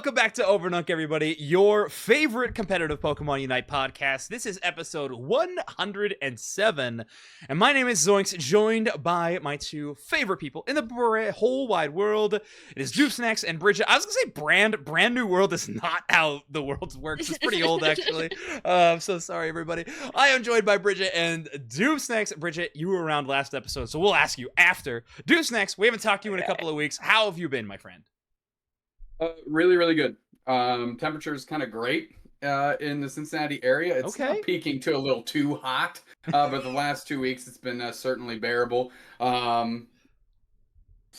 Welcome back to Overdunk, everybody, your favorite competitive Pokemon UNITE podcast. This is episode 107, and my name is Zoinks, joined by my two favorite people in the whole wide world. It is Doofsnacks and Bridget. I was going to say Brand New World is not how the world works. It's pretty old, actually. I'm so sorry, everybody. I am joined by Bridget and Doofsnacks. Bridget, you were around last episode, so we'll ask you after. Doofsnacks, we haven't talked to you in a couple of weeks. How have you been, my friend? Really, really good. Temperature is kind of great in the Cincinnati area. It's not peaking to a little too hot, but the last 2 weeks it's been certainly bearable. So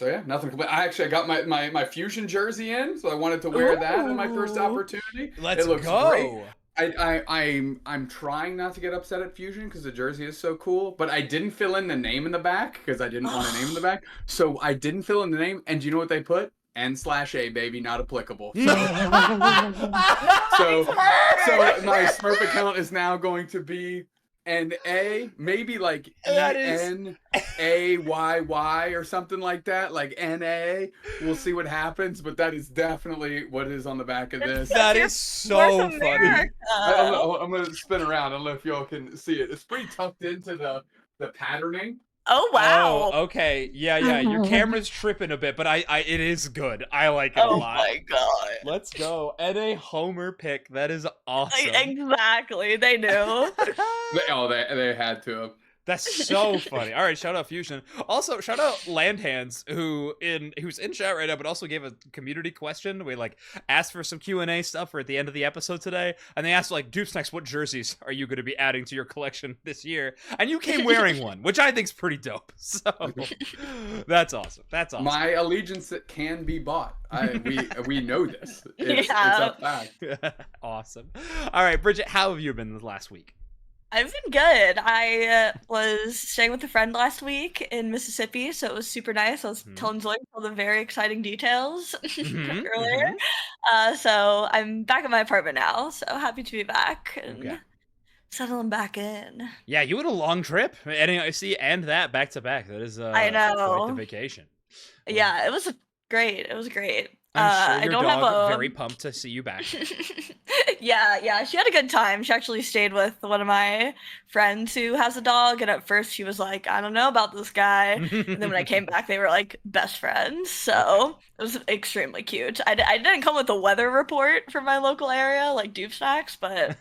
yeah, nothing. I got my Fusion jersey in, so I wanted to wear that in my first opportunity. Let's go. Great. I'm trying not to get upset at Fusion because the jersey is so cool, but I didn't fill in the name in the back because I didn't want a name in the back. So I didn't fill in the name, and do you know what they put? N/A, baby, not applicable. So, so my Smurf account is now going to be NA, maybe like ENAYY or something like that, like NA. We'll see what happens, but that is definitely what is on the back of this. That is so funny. I'm going to spin around. I don't know if y'all can see it. It's pretty tucked into the patterning. Oh wow! Oh, okay, yeah. Your camera's tripping a bit, but it is good. I like it a lot. Oh my god! Let's go. And a Homer pick. That is awesome. Exactly. They knew. They had to have. That's so funny. All right, shout out Fusion. Also, shout out Landhands, who's in chat right now, but also gave a community question. We asked for some Q&A stuff for at the end of the episode today, and they asked Doofsnacks, what jerseys are you going to be adding to your collection this year? And you came wearing one, which I think's pretty dope. So that's awesome. That's awesome. My allegiance can be bought. We know this. It's a fact. Awesome. All right, Bridget, how have you been this last week? I've been good. I was staying with a friend last week in Mississippi, so it was super nice. I was telling Zoe all the very exciting details earlier. So I'm back at my apartment now, so happy to be back and settling back in. Yeah, you had a long trip. NAIC and that back to back. That is I know. quite the vacation. Yeah, it was great. It was great. I'm sure your dog very pumped to see you back. Yeah, she had a good time. She actually stayed with one of my friends who has a dog, and at first she was like, I don't know about this guy. And then when I came back, they were like best friends. So it was extremely cute. I didn't come with a weather report for my local area like Doofsnacks, but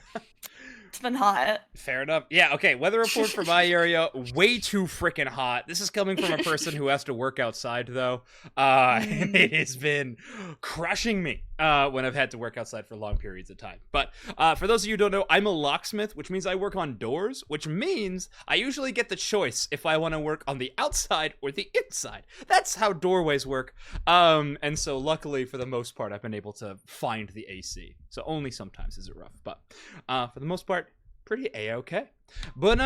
it's been hot. Fair enough. Yeah, okay. Weather report for my area, way too freaking hot. This is coming from a person who has to work outside, though. It has been crushing me when I've had to work outside for long periods of time. But for those of you who don't know, I'm a locksmith, which means I work on doors, which means I usually get the choice if I want to work on the outside or the inside. That's how doorways work. And so luckily, for the most part, I've been able to find the AC. So only sometimes is it rough. But for the most part, pretty A-okay. But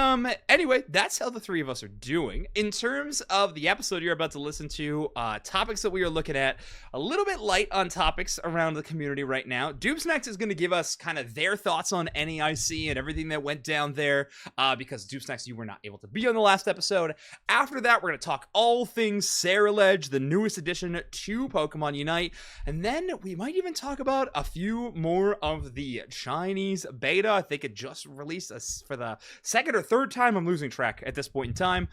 anyway, that's how the three of us are doing. In terms of the episode you're about to listen to, topics that we are looking at, a little bit light on topics around the community right now. Doofsnacks is going to give us kind of their thoughts on NAIC and everything that went down there, because Doofsnacks, you were not able to be on the last episode. After that, we're going to talk all things Ceruledge, the newest addition to Pokemon UNITE, and then we might even talk about a few more of the Chinese beta. I think it just released for the second or third time. I'm losing track at this point in time.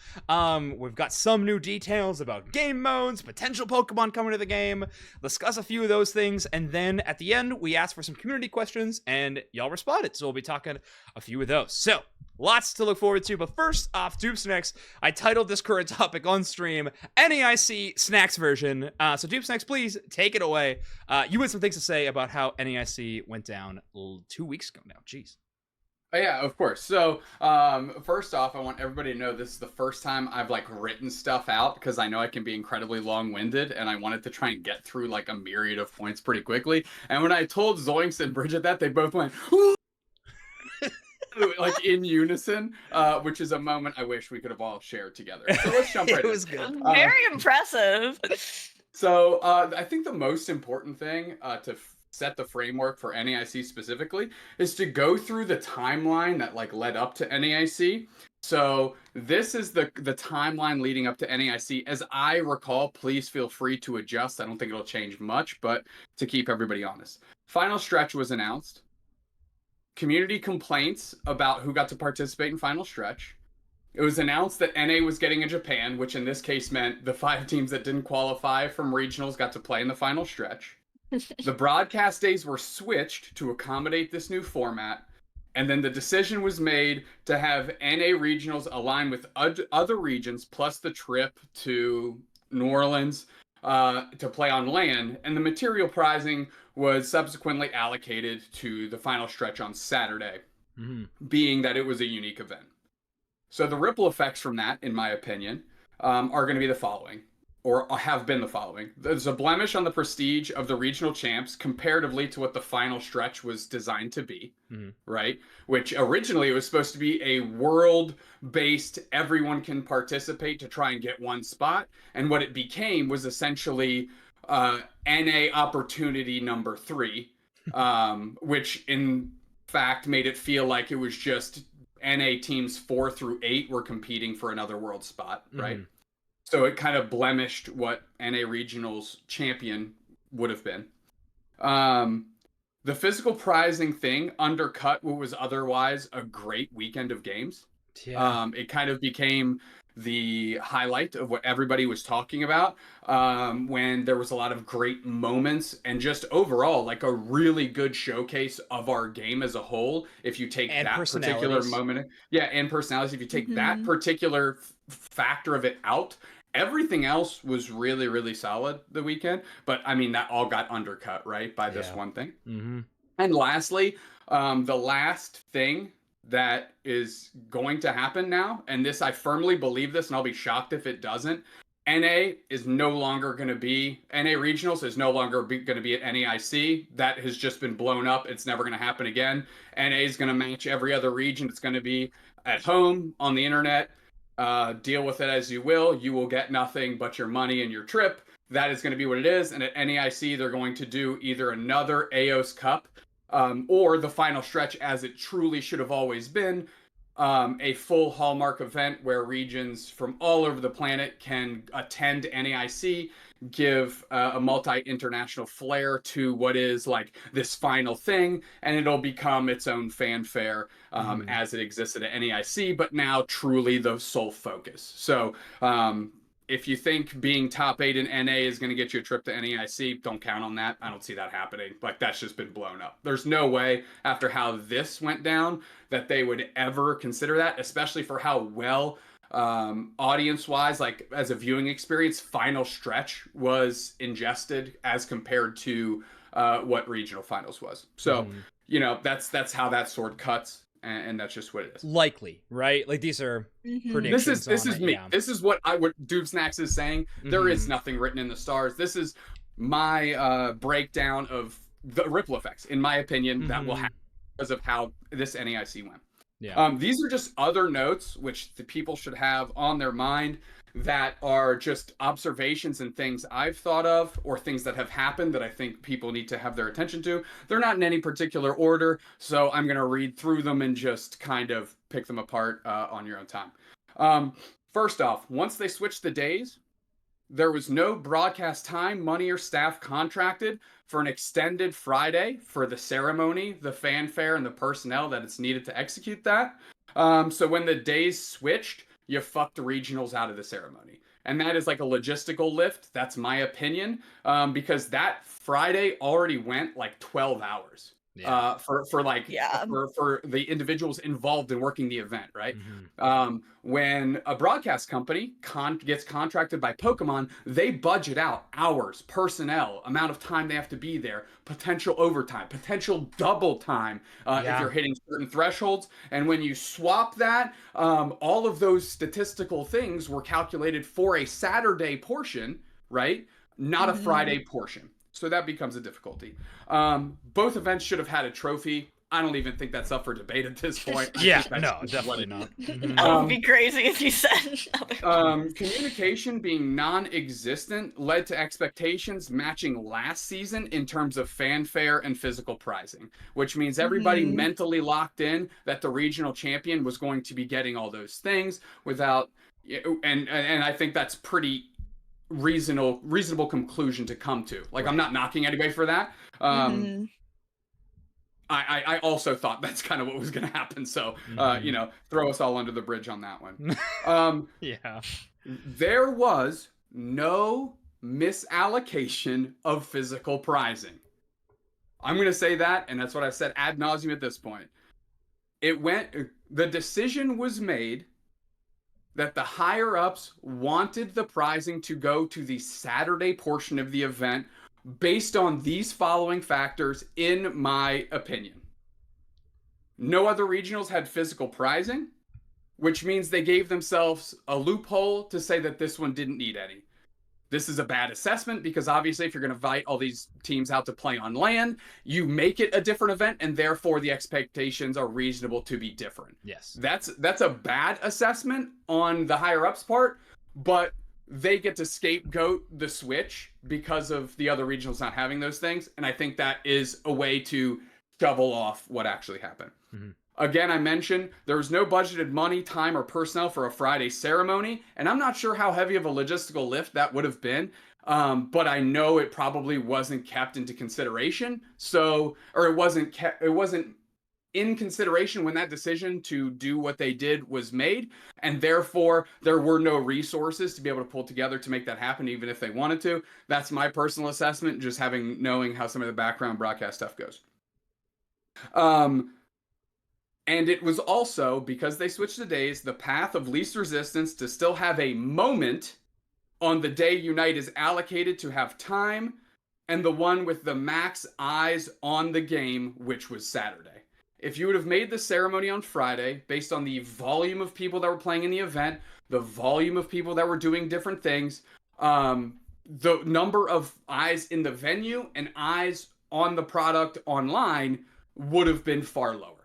We've got some new details about game modes, potential Pokemon coming to the game, discuss a few of those things, and then at the end, we ask for some community questions, and y'all responded, so we'll be talking a few of those. So, lots to look forward to, but first off, Doofsnacks, I titled this current topic on stream, NAIC Snacks version. So Doofsnacks, please take it away. You had some things to say about how NAIC went down 2 weeks ago now. Jeez. Oh, yeah, of course. So, first off, I want everybody to know this is the first time I've written stuff out because I know I can be incredibly long-winded, and I wanted to try and get through a myriad of points pretty quickly. And when I told Zoinks and Bridget that, they both went in unison, which is a moment I wish we could have all shared together. So let's jump right in. It was good. Very impressive. So I think the most important thing to set the framework for NAIC specifically is to go through the timeline that led up to NAIC. So this is the timeline leading up to NAIC. As I recall, please feel free to adjust. I don't think it'll change much, but to keep everybody honest. Final stretch was announced. Community complaints about who got to participate in final stretch. It was announced that NA was getting a Japan, which in this case meant the 5 teams that didn't qualify from regionals got to play in the final stretch. The broadcast days were switched to accommodate this new format. And then the decision was made to have NA regionals align with other regions, plus the trip to New Orleans to play on land. And the material prizing was subsequently allocated to the final stretch on Saturday, being that it was a unique event. So the ripple effects from that, in my opinion, are going to be the following, or have been the following. There's a blemish on the prestige of the regional champs comparatively to what the final stretch was designed to be, right? Which originally it was supposed to be a world-based, everyone can participate to try and get one spot. And what it became was essentially NA opportunity number 3, which in fact made it feel like it was just NA teams 4 through 8 were competing for another world spot, right? So it kind of blemished what NA Regionals champion would have been. The physical prizing thing undercut what was otherwise a great weekend of games. It kind of became the highlight of what everybody was talking about when there was a lot of great moments and just overall like a really good showcase of our game as a whole. If you take that particular moment, and personalities, if you take that particular factor of it out, everything else was really, really solid the weekend. But I mean, that all got undercut, right, by this one thing. And lastly, the last thing that is going to happen now, and this, I firmly believe this, and I'll be shocked if it doesn't. NA is no longer going to be, NA Regionals is no longer going to be at NAIC. That has just been blown up. It's never going to happen again. NA is going to match every other region. It's going to be at home, on the internet. Deal with it as you will. You will get nothing but your money and your trip. That is going to be what it is. And at NAIC, they're going to do either another AOS Cup or the final stretch as it truly should have always been, a full Hallmark event where regions from all over the planet can attend NAIC, give a multi-international flair to what is like this final thing, and it'll become its own fanfare as it existed at NAIC, but now truly the sole focus. So if you think being top 8 in NA is going to get you a trip to NAIC, don't count on that. I don't see that happening. Like, that's just been blown up. There's no way, after how this went down, that they would ever consider that, especially for how well, audience-wise, like, as a viewing experience, Final Stretch was ingested as compared to what Regional Finals was. So, you know, that's how that sword cuts. And that's just what it is. Likely, right? Like, these are predictions. This is me. Yeah. This is what Doob Snacks is saying. There is nothing written in the stars. This is my breakdown of the ripple effects, in my opinion, that will happen because of how this NAIC went. Yeah. These are just other notes which the people should have on their mind that are just observations and things I've thought of or things that have happened that I think people need to have their attention to. They're not in any particular order, so I'm going to read through them and just kind of pick them apart on your own time. First off, once they switched the days, there was no broadcast time, money, or staff contracted for an extended Friday for the ceremony, the fanfare, and the personnel that it's needed to execute that. So when the days switched, you fucked the regionals out of the ceremony. And that is like a logistical lift. That's my opinion. Because that Friday already went like 12 hours. Yeah. For the individuals involved in working the event, right? When a broadcast company gets contracted by Pokemon, they budget out hours, personnel, amount of time they have to be there, potential overtime, potential double time if you're hitting certain thresholds. And when you swap that, all of those statistical things were calculated for a Saturday portion, right? Not a Friday portion. So that becomes a difficulty. Both events should have had a trophy I don't even think that's up for debate at this point. Yeah, no, definitely not. That would be crazy if you said communication being non-existent led to expectations matching last season in terms of fanfare and physical prizing, which means everybody mentally locked in that the regional champion was going to be getting all those things without, and I think that's pretty reasonable conclusion to come to. Like, I'm not knocking anybody for that. I also thought that's kind of what was going to happen. So, throw us all under the bridge on that one. Yeah. There was no misallocation of physical prizing. I'm going to say that, and that's what I've said ad nauseum at this point. The decision was made that the higher-ups wanted the prizing to go to the Saturday portion of the event based on these following factors, in my opinion. No other regionals had physical prizing, which means they gave themselves a loophole to say that this one didn't need any. This is a bad assessment because obviously if you're going to invite all these teams out to play on land, you make it a different event and therefore the expectations are reasonable to be different. Yes. That's a bad assessment on the higher ups part, but they get to scapegoat the switch because of the other regionals not having those things. And I think that is a way to shovel off what actually happened. Again, I mentioned there was no budgeted money, time, or personnel for a Friday ceremony. And I'm not sure how heavy of a logistical lift that would have been. But I know it probably wasn't kept into consideration. It wasn't in consideration when that decision to do what they did was made, and therefore there were no resources to be able to pull together to make that happen, even if they wanted to. That's my personal assessment, just knowing how some of the background broadcast stuff goes. And it was also, because they switched the days, the path of least resistance to still have a moment on the day Unite is allocated to have time, and the one with the max eyes on the game, which was Saturday. If you would have made the ceremony on Friday, based on the volume of people that were playing in the event, the volume of people that were doing different things, the number of eyes in the venue and eyes on the product online would have been far lower.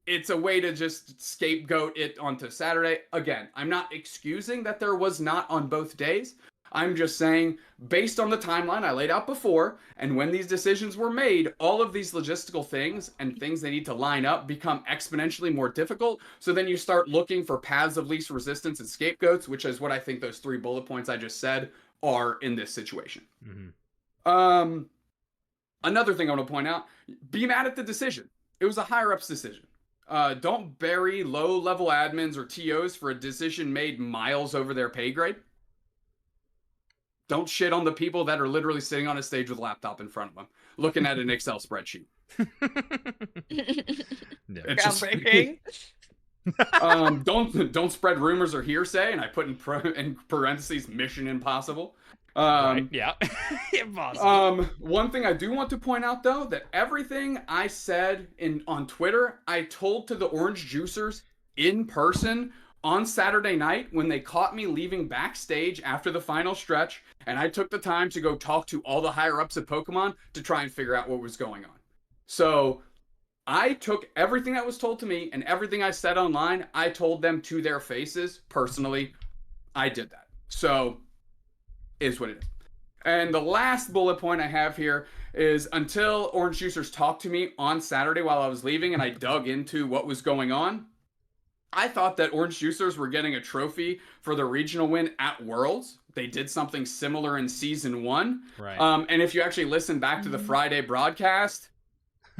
It's a way to just scapegoat it onto Saturday. Again, I'm not excusing that there was not on both days. I'm just saying, based on the timeline I laid out before, and when these decisions were made, all of these logistical things and things they need to line up become exponentially more difficult. So then you start looking for paths of least resistance and scapegoats, which is what I think those 3 bullet points I just said are in this situation. Another thing I want to point out, be mad at the decision. It was a higher-ups decision. Don't bury low-level admins or TOs for a decision made miles over their pay grade. Don't shit on the people that are literally sitting on a stage with a laptop in front of them, looking at an Excel spreadsheet. Groundbreaking. Don't spread rumors or hearsay, and I put in parentheses mission impossible. Right, yeah. Impossible. One thing I do want to point out, though, that everything I said on Twitter, I told to the Orange Juicers in person on Saturday night when they caught me leaving backstage after the final stretch, and I took the time to go talk to all the higher-ups at Pokemon to try and figure out what was going on. So I took everything that was told to me and everything I said online, I told them to their faces. Personally, I did that. So, is what it is. And the last bullet point I have here is, until Orange Juicers talked to me on Saturday while I was leaving and I dug into what was going on, I thought that Orange Juicers were getting a trophy for the regional win at Worlds. They did something similar in Season 1. Right. And if you actually listen back to the Friday broadcast,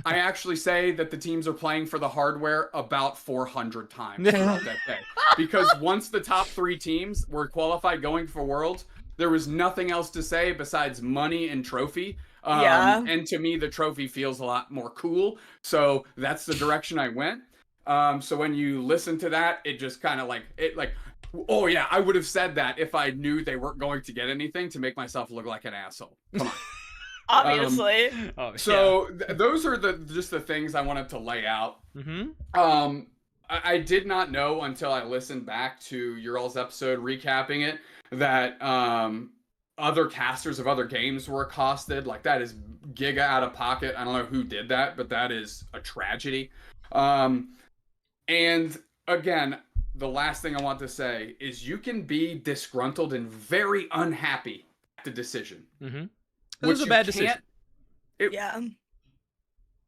I actually say that the teams are playing for the hardware about 400 times throughout that day. Because once the top 3 teams were qualified going for Worlds, there was nothing else to say besides money and trophy. And to me, the trophy feels a lot more cool. So that's the direction I went. So when you listen to that, it just kind of oh yeah, I would have said that if I knew they weren't going to get anything to make myself look like an asshole. Come on. Obviously. Those are just the things I wanted to lay out. I did not know until I listened back to your all's episode recapping it that other casters of other games were accosted. Like, that is giga out of pocket. I don't know who did that, but that is a tragedy. And again, the last thing I want to say is you can be disgruntled and very unhappy at the decision. Mm-hmm. It was a bad decision. Yeah.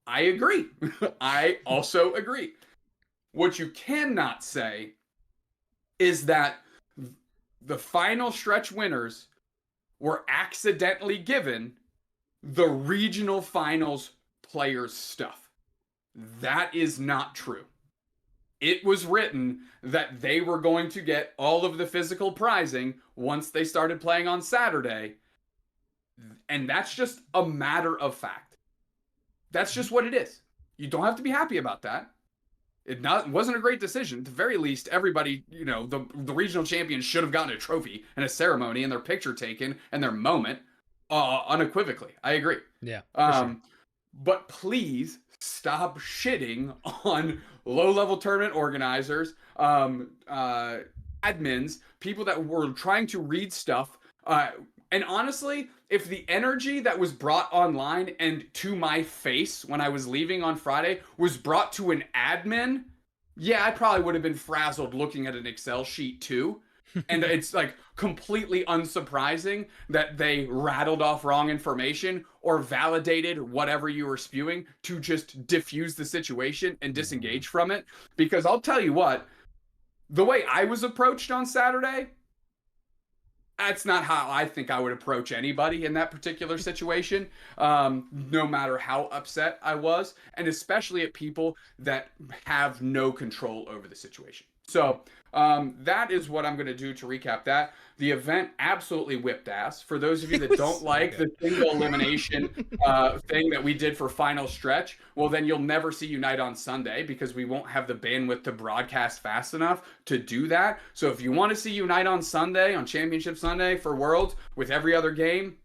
I agree. I also agree. What you cannot say is that the final stretch winners were accidentally given the regional finals players stuff. That is not true. It was written that they were going to get all of the physical prizing once they started playing on Saturday. And that's just a matter of fact. That's just what it is. You don't have to be happy about that. It wasn't a great decision. At the very least, everybody, the regional champions should have gotten a trophy and a ceremony and their picture taken and their moment unequivocally. I agree. Yeah. Sure. But please stop shitting on low-level tournament organizers, admins, people that were trying to read stuff. And honestly, if the energy that was brought online and to my face when I was leaving on Friday was brought to an admin, yeah, I probably would have been frazzled looking at an Excel sheet too. And it's like completely unsurprising that they rattled off wrong information or validated whatever you were spewing to just diffuse the situation and disengage from it. Because I'll tell you what, the way I was approached on Saturday, that's not how I think I would approach anybody in that particular situation, no matter how upset I was, and especially at people that have no control over the situation. So that is what I'm going to do to recap that. The event absolutely whipped ass. For those of you that don't like the single elimination thing that we did for Final Stretch, well, then you'll never see Unite on Sunday because we won't have the bandwidth to broadcast fast enough to do that. So if you want to see Unite on Sunday, on Championship Sunday for Worlds with every other game,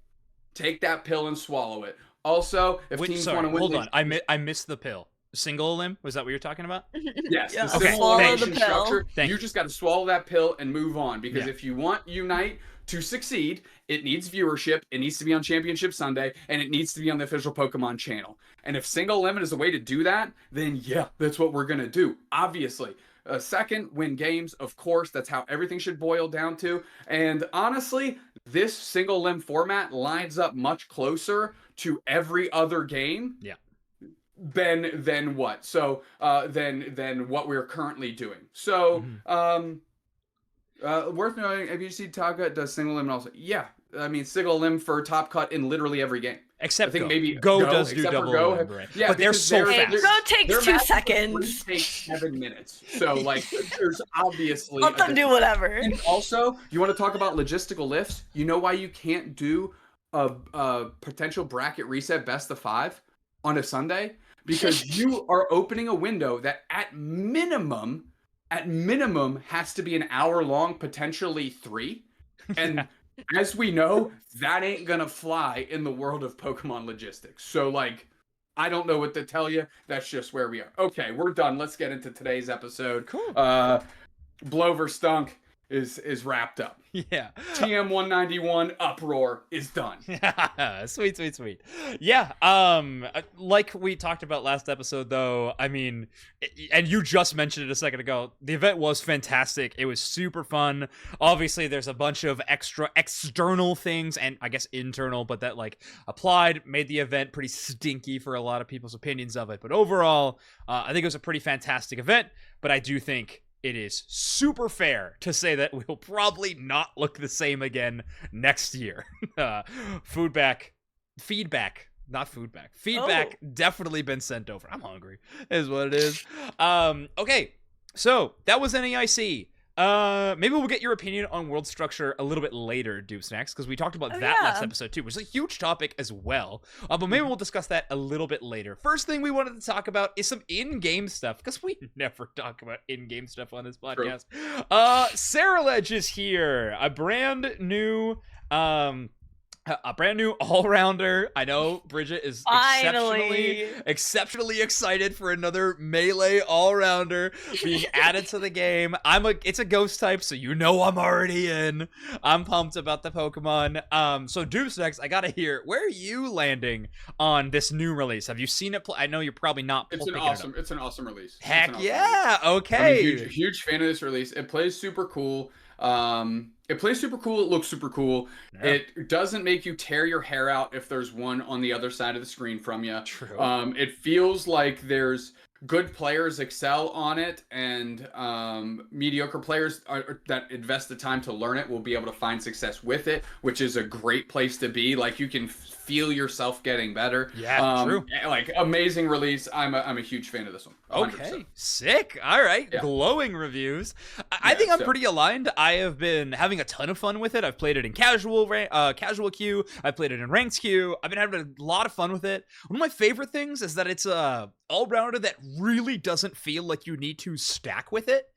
take that pill and swallow it. Also, if teams want to win... Hold on. I missed the pill. Single elim? Was that what you're talking about? Yes. Yeah. Okay. Swallow the pill. You just got to swallow that pill and move on. Because if you want Unite to succeed, it needs viewership. It needs to be on Championship Sunday. And it needs to be on the official Pokemon channel. And if single limit is a way to do that, then yeah, that's what we're going to do. Obviously. Second, win games. Of course, that's how everything should boil down to. And honestly, this single limb format lines up much closer to every other game. Yeah. Than what? So than what we're currently doing. So worth knowing, have you seen Top Cut does single limb also? Yeah. I mean single limb for Top Cut in literally every game. Except I think Go. Maybe Go does do double limb, right? Yeah, but they're so fast. Go takes 2 seconds. Takes 7 minutes. So like there's obviously let them do whatever. And also, you want to talk about logistical lifts? You know why you can't do a potential bracket reset best of 5 on a Sunday? Because you are opening a window that at minimum has to be an hour long, potentially 3. And as we know, that ain't gonna fly in the world of Pokemon logistics. So like, I don't know what to tell you. That's just where we are. Okay, we're done. Let's get into today's episode. Cool. Blowverstunk is wrapped up. Yeah. TM 191 uproar is done. Sweet. Yeah. Like we talked about last episode, though, I mean, and you just mentioned it a second ago, the event was fantastic. It was super fun. Obviously, there's a bunch of extra external things and I guess internal, but that like applied, made the event pretty stinky for a lot of people's opinions of it. But overall, I think it was a pretty fantastic event, but I do think it is super fair to say that we'll probably not look the same again next year. Feedback, definitely been sent over. I'm hungry, is what it is. Okay, so that was NAIC. Maybe we'll get your opinion on world structure a little bit later, Dupe Snacks, because we talked about last episode too, which is a huge topic as well. But maybe we'll discuss that a little bit later. First thing we wanted to talk about is some in-game stuff, because we never talk about in-game stuff on this podcast. Ceruledge is here, a brand new A brand new all-rounder. I know Bridget is exceptionally excited for another melee all-rounder being added to the game. It's a ghost type, so you know I'm already in. I'm pumped about the Pokemon. So Deucex, I gotta hear, where are you landing on this new release? Have you seen it? I know you're probably not. It's an awesome release. Heck yeah! Okay. I'm a huge fan of this release. It plays super cool. It plays super cool. It looks super cool. Yeah. It doesn't make you tear your hair out if there's one on the other side of the screen from you. True. It feels like there's good players excel on it, and mediocre players that invest the time to learn it will be able to find success with it, which is a great place to be. Like, you can feel yourself getting better. Yeah, true. Like, amazing release. I'm a huge fan of this one. 100%. Okay, sick. All right, yeah. Glowing reviews. I think I'm pretty aligned. I have been having a ton of fun with it. I've played it in casual queue. I've played it in ranked queue. I've been having a lot of fun with it. One of my favorite things is that it's a all-rounder that really doesn't feel like you need to stack with it.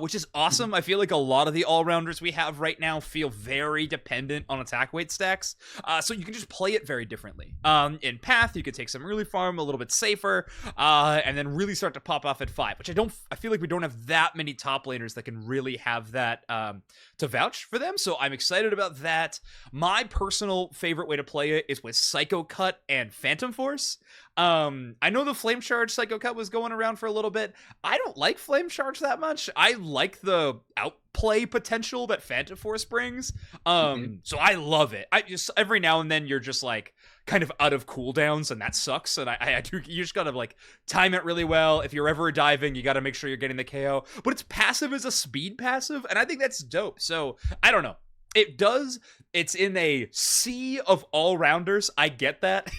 Which is awesome. I feel like a lot of the all-rounders we have right now feel very dependent on attack weight stacks, so you can just play it very differently. In Path, you could take some early farm a little bit safer, and then really start to pop off at 5, which I feel like we don't have that many top laners that can really have that to vouch for them, so I'm excited about that. My personal favorite way to play it is with Psycho Cut and Phantom Force. I know the Flame Charge Psycho Cut was going around for a little bit. I don't like Flame Charge that much. I like the outplay potential that Phantom Force brings. So I love it. I just, every now and then you're just like kind of out of cooldowns, and that sucks. And you just gotta like time it really well. If you're ever diving, you gotta make sure you're getting the KO. But its passive is a speed passive, and I think that's dope. So I don't know. It's in a sea of all-rounders. I get that.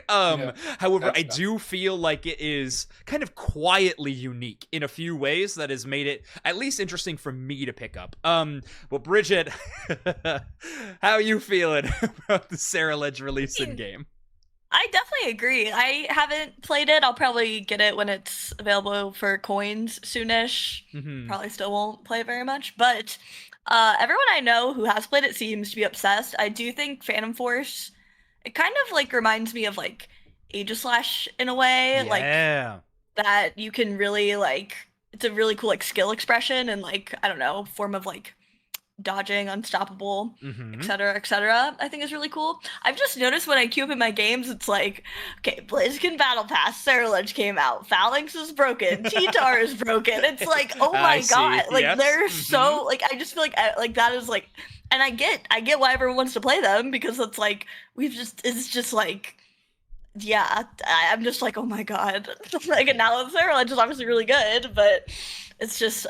However, I do feel like it is kind of quietly unique in a few ways that has made it at least interesting for me to pick up. Well, Bridget, how are you feeling about the Ceruledge release in game? I definitely agree. I haven't played it. I'll probably get it when it's available for coins soonish. Probably still won't play it very much, but everyone I know who has played it seems to be obsessed. I do think Phantom Force, it kind of like reminds me of like Aegislash in a way. Yeah. Like that you can really like, it's a really cool like skill expression and like, I don't know, form of like dodging, unstoppable, etc., etc. I think is really cool. I've just noticed when I queue up in my games, it's like, okay, Blaziken Battle Pass, Ceruledge came out, Phalanx is broken, T-Tar is broken. It's like, oh my god, like they're so like, I just feel like that is like, and I get why everyone wants to play them, because it's like it's just like, yeah, I'm just like, oh my god, like, and now Ceruledge is obviously really good, but it's just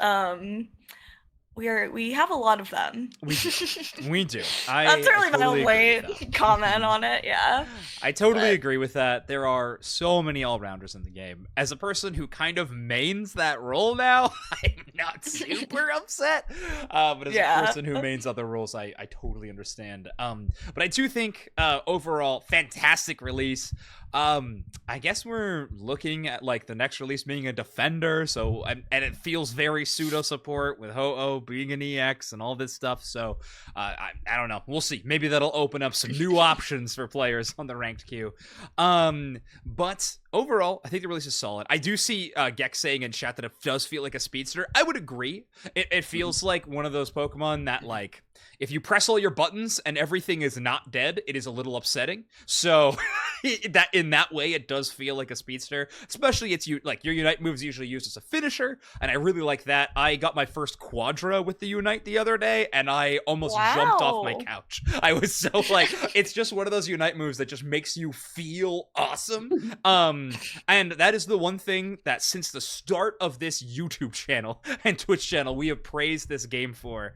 we have a lot of them. We do. That's really my only comment on it, yeah. I totally agree with that. There are so many all-rounders in the game. As a person who kind of mains that role now, I'm not super upset. But as a person who mains other roles, I totally understand. But I do think, overall, fantastic release. I guess we're looking at like the next release being a defender, so and it feels very pseudo support with Ho-Oh being an EX and all this stuff. So I don't know. We'll see. Maybe that'll open up some new options for players on the ranked queue. But overall, I think the release is solid. I do see Gex saying in chat that it does feel like a speedster. I would agree. It feels like one of those Pokemon that like, if you press all your buttons and everything is not dead, it is a little upsetting. So that in that way, it does feel like a speedster. Especially it's like your Unite moves usually used as a finisher, and I really like that. I got my first Quadra with the Unite the other day, and I almost jumped off my couch. I was so like, it's just one of those Unite moves that just makes you feel awesome. And that is the one thing that since the start of this YouTube channel and Twitch channel we have praised this game for,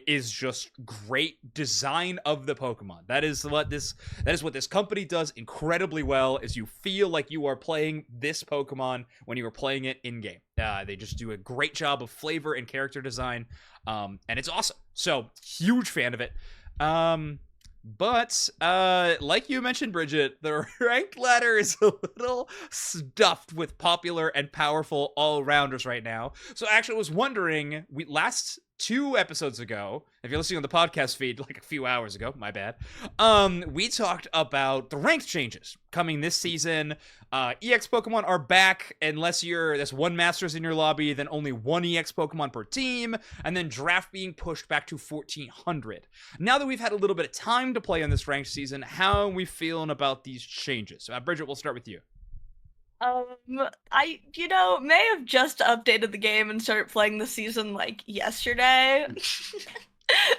is just great design of the Pokemon. That is what this company does incredibly well, is you feel like you are playing this Pokemon when you are playing it in game. They just do a great job of flavor and character design, and it's awesome. So huge fan of it. But like you mentioned, Bridget, the ranked ladder is a little stuffed with popular and powerful all-rounders right now. So actually I was wondering, last 2 episodes ago, if you're listening on the podcast feed like a few hours ago, my bad, we talked about the ranked changes coming this season. EX Pokemon are back, unless there's 1 Masters in your lobby, then only 1 EX Pokemon per team, and then draft being pushed back to 1400. Now that we've had a little bit of time to play on this ranked season, how are we feeling about these changes? Bridget, we'll start with you. I may have just updated the game and started playing the season like yesterday.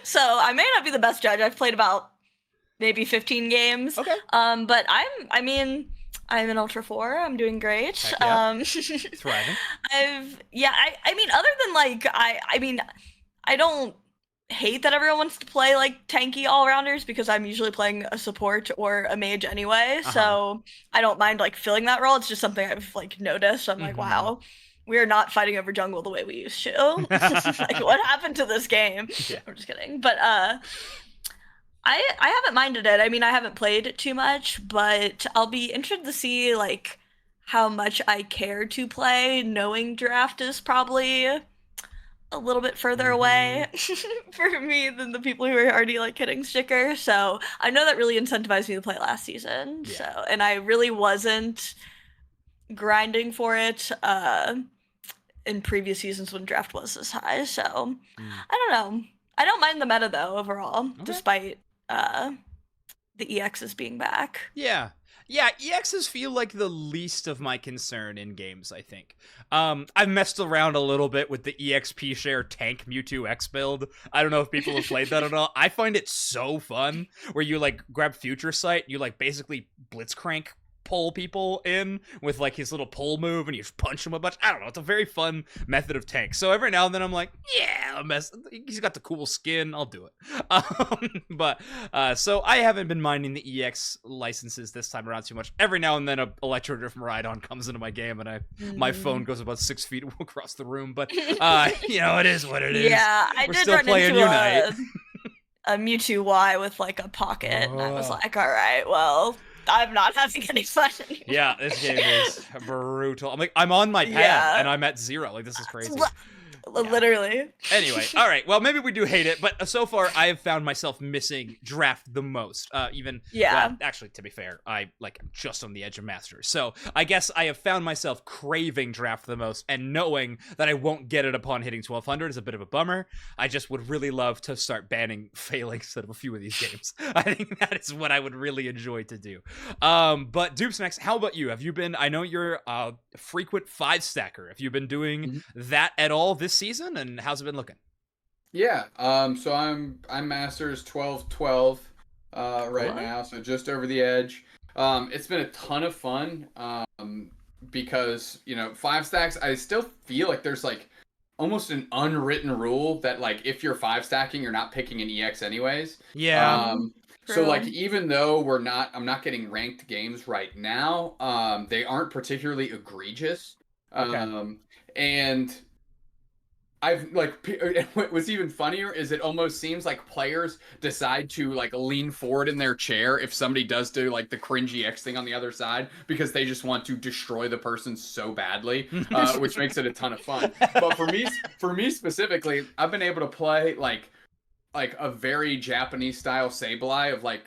So I may not be the best judge. I've played about maybe 15 games. Okay. But I'm in Ultra 4. I'm doing great. Heck yeah. Thriving. I mean, other than like I don't hate that everyone wants to play like tanky all-rounders because I'm usually playing a support or a mage anyway, so I don't mind like filling that role. It's just something I've like noticed. I'm like, wow, we are not fighting over jungle the way we used to. Like, what happened to this game? Yeah. I'm just kidding. But I haven't minded it. I mean, I haven't played it too much, but I'll be interested to see like how much I care to play, knowing draft is probably a little bit further away for me than the people who are already like hitting stickers. So I know that really incentivized me to play last season. Yeah. So, and I really wasn't grinding for it in previous seasons when draft was this high. So I don't know. I don't mind the meta though overall, despite the EXs being back. Yeah. Yeah, EXs feel like the least of my concern in games, I think. I've messed around a little bit with the EXP share tank Mewtwo X build. I don't know if people have played that at all. I find it so fun, where you, like, grab Future Sight, you, like, basically Blitzcrank pull people in with like his little pull move and you just punch him a bunch. I don't know, it's a very fun method of tank. So every now and then I'm like, yeah, he's got the cool skin, I'll do it. So I haven't been minding the EX licenses this time around too much. Every now and then a Electrodrift Miraidon comes into my game and my phone goes about 6 feet across the room, but it is what it is. Yeah, We're still playing UNITE. A Mewtwo Y with like a pocket, and I was like, all right, well, I'm not having any fun anymore. Yeah, this game is brutal. I'm on my pad and I'm at 0. Like, this is crazy. Literally. Yeah. Anyway, all right. Well, maybe we do hate it, but so far I have found myself missing draft the most. Well, actually, to be fair, I'm just on the edge of Masters. So I guess I have found myself craving draft the most, and knowing that I won't get it upon hitting 1200 is a bit of a bummer. I just would really love to start banning Phalanx out of a few of these games. I think that is what I would really enjoy to do. But Dupes next, how about you? Have you been, I know you're a frequent 5-stacker. Have you been doing that at all this season, and how's it been looking? Yeah, so I'm Masters 12-12 right now, so just over the edge. It's been a ton of fun because 5 stacks, I still feel like there's like almost an unwritten rule that like if you're 5 stacking, you're not picking an EX anyways. Yeah. So like even though I'm not getting ranked games right now, they aren't particularly egregious. And I've what's even funnier is it almost seems like players decide to like lean forward in their chair if somebody does do like the cringy X thing on the other side because they just want to destroy the person so badly, which makes it a ton of fun. But for me specifically, I've been able to play like a very Japanese style Sableye of like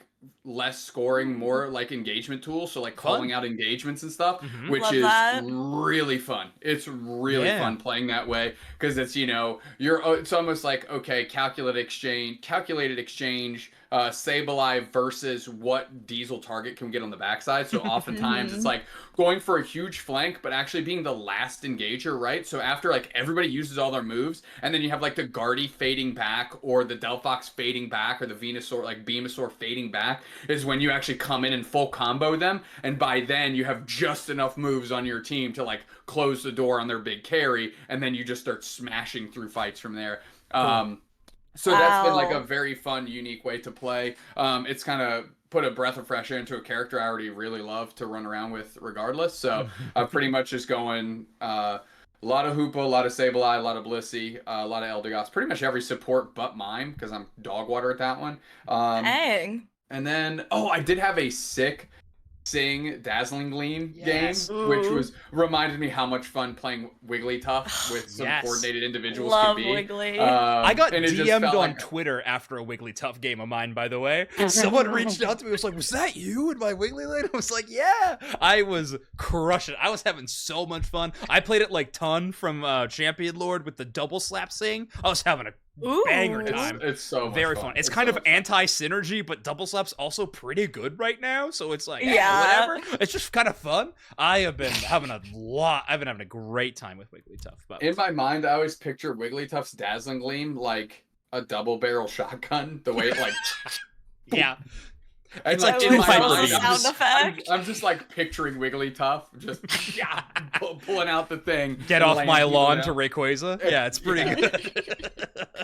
less scoring, more like engagement tools, so like calling out engagements and stuff, which Love is that. really fun. It's really fun playing that way because it's it's almost like calculated exchange Sableye versus what Diesel target can get on the backside. So oftentimes it's like going for a huge flank, but actually being the last engager, right? So after like everybody uses all their moves, and then you have like the Guardy fading back, or the Delphox fading back, or the Venusaur, like Venusaur fading back, is when you actually come in and full combo them. And by then you have just enough moves on your team to like close the door on their big carry, and then you just start smashing through fights from there. So that's been like a very fun, unique way to play. It's kind of put a breath of fresh air into a character I already really love to run around with regardless. So I'm pretty much just going a lot of Hoopa, a lot of Sableye, a lot of Blissey, a lot of Eldegoss, pretty much every support but mine because I'm dog water at that one. Dang. And then, I did have a sick Sing Dazzling Gleam Yes. game, which reminded me how much fun playing Wigglytuff with some coordinated individuals Love can be. Wiggly. I got and DM'd on Twitter after a Wigglytuff game of mine, by the way. Someone reached out to me, was like, was that you in my Wiggly Lane? I was like, yeah. I was crushing it. I was having so much fun. I played it like Ton from Champion Lord with the double slap sing. I was having a banger time. It's so much very fun. It's kind of anti-synergy, but double slap's also pretty good right now, so it's like, whatever. It's just kind of fun. I've been having a great time with Wigglytuff. But in my mind, I always picture Wigglytuff's Dazzling Gleam like a double barrel shotgun. The way it like, yeah. It's like in my mind, sound effect. I'm just like picturing Wigglytuff just pulling out the thing. Get off my lawn to Rayquaza. Yeah, it's pretty good.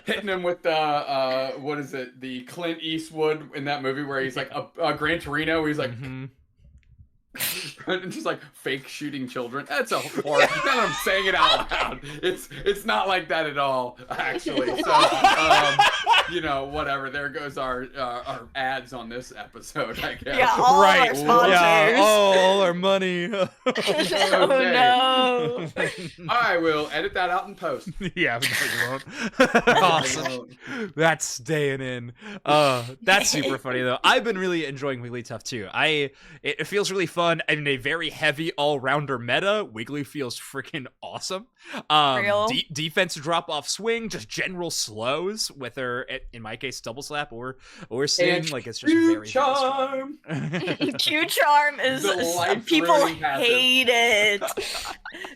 Hitting him with the what is it? The Clint Eastwood in that movie where he's like a Gran Torino. He's like. Just like fake shooting children. That's a horror. Now I'm saying it out loud. It's not like that at all, actually. So, whatever. There goes our ads on this episode, I guess. Yeah, all our sponsors. Yeah, all our money. Oh no! I will edit that out in post. Yeah, no, you won't. Awesome. That's staying in. That's super funny though. I've been really enjoying Wigglytuff too. It feels really fun. In a very heavy all-rounder meta, Wiggly feels freaking awesome. Defense drop off swing, just general slows with her, in my case, double slap or sing. Like it's just very charm. Q charm is people hate it.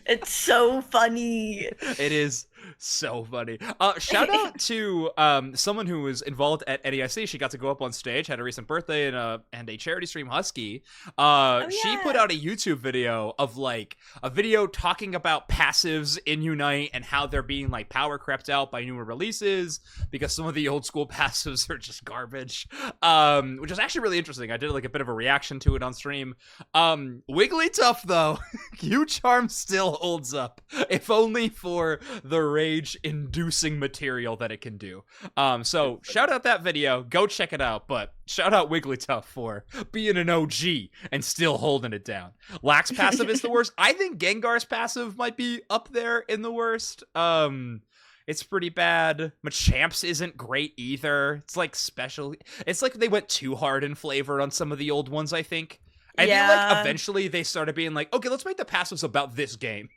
It's so funny. It is so funny. Shout out to someone who was involved at NEIC. She got to go up on stage, had a recent birthday and a charity stream, Husky. She put out a YouTube video of like a video talking about passives in Unite and how they're being like power crept out by newer releases because some of the old school passives are just garbage. Which is actually really interesting. I did like a bit of a reaction to it on stream. Wigglytuff though, Q Charm still holds up, if only for the rage-inducing material that it can do. So shout out that video. Go check it out. But shout out Wigglytuff for being an OG and still holding it down. Lax passive is the worst. I think Gengar's passive might be up there in the worst. It's pretty bad. Machamp's isn't great either. It's like special. It's like they went too hard in flavor on some of the old ones, I think. I feel like eventually they started being like, okay, let's make the passives about this game.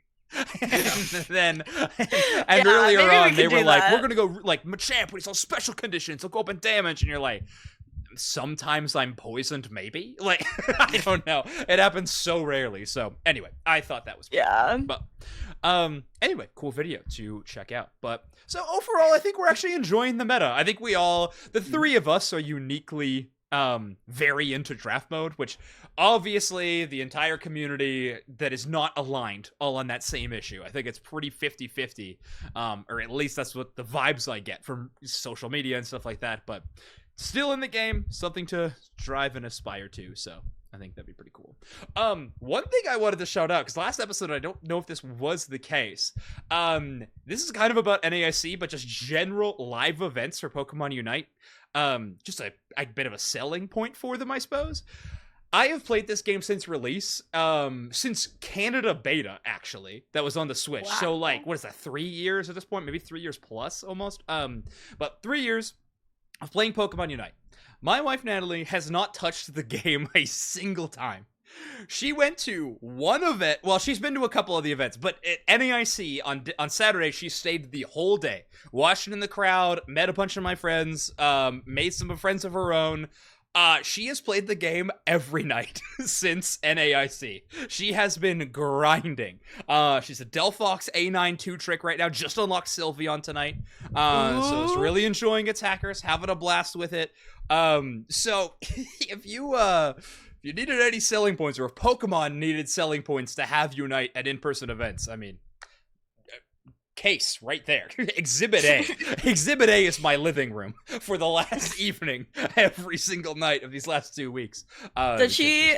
and earlier on they were like, we're gonna go like Machamp when he's on special conditions, he'll go up in damage, and you're like, sometimes I'm poisoned, maybe? Like, I don't know. It happens so rarely. So anyway, I thought that was cool. But anyway, cool video to check out. But so overall, I think we're actually enjoying the meta. I think the three of us are uniquely very into draft mode, which obviously the entire community that is not aligned all on that same issue. I think it's pretty 50-50, or at least that's what the vibes I get from social media and stuff like that. But still in the game, something to strive and aspire to. So I think that'd be pretty cool. One thing I wanted to shout out, because last episode, I don't know if this was the case. This is kind of about NAIC, but just general live events for Pokemon Unite. Just a bit of a selling point for them, I suppose. I have played this game since release, since Canada beta, actually, that was on the Switch. Wow. So, like, what is that, 3 years at this point? Maybe 3 years plus, almost. But 3 years of playing Pokemon Unite. My wife, Natalie, has not touched the game a single time. She went to one event. Well, she's been to a couple of the events, but at NAIC on Saturday, she stayed the whole day. Watched it in the crowd, met a bunch of my friends, made some friends of her own. She has played the game every night since NAIC. She has been grinding. She's a Delphox A9 2-trick right now. Just unlocked Sylveon tonight. So it's really enjoying its hackers, having a blast with it. So if you needed any selling points, or if Pokemon needed selling points to have Unite at in-person events, I mean, case right there. Exhibit A. Exhibit A is my living room for the last evening every single night of these last 2 weeks. Did she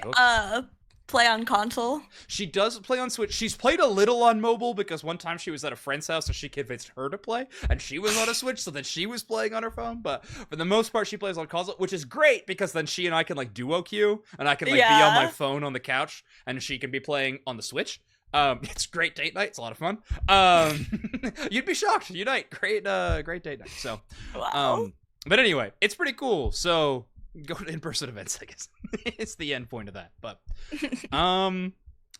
play on console? She does play on Switch. She's played a little on mobile because one time she was at a friend's house and she convinced her to play, and she was on a Switch, so then she was playing on her phone. But for the most part, she plays on console, which is great because then she and I can like duo queue, and I can like be on my phone on the couch, and she can be playing on the Switch. It's great date night. It's a lot of fun. You'd be shocked. Unite, great date night. So, Wow. But anyway, it's pretty cool. So go to in-person events, I guess. It's the end point of that. But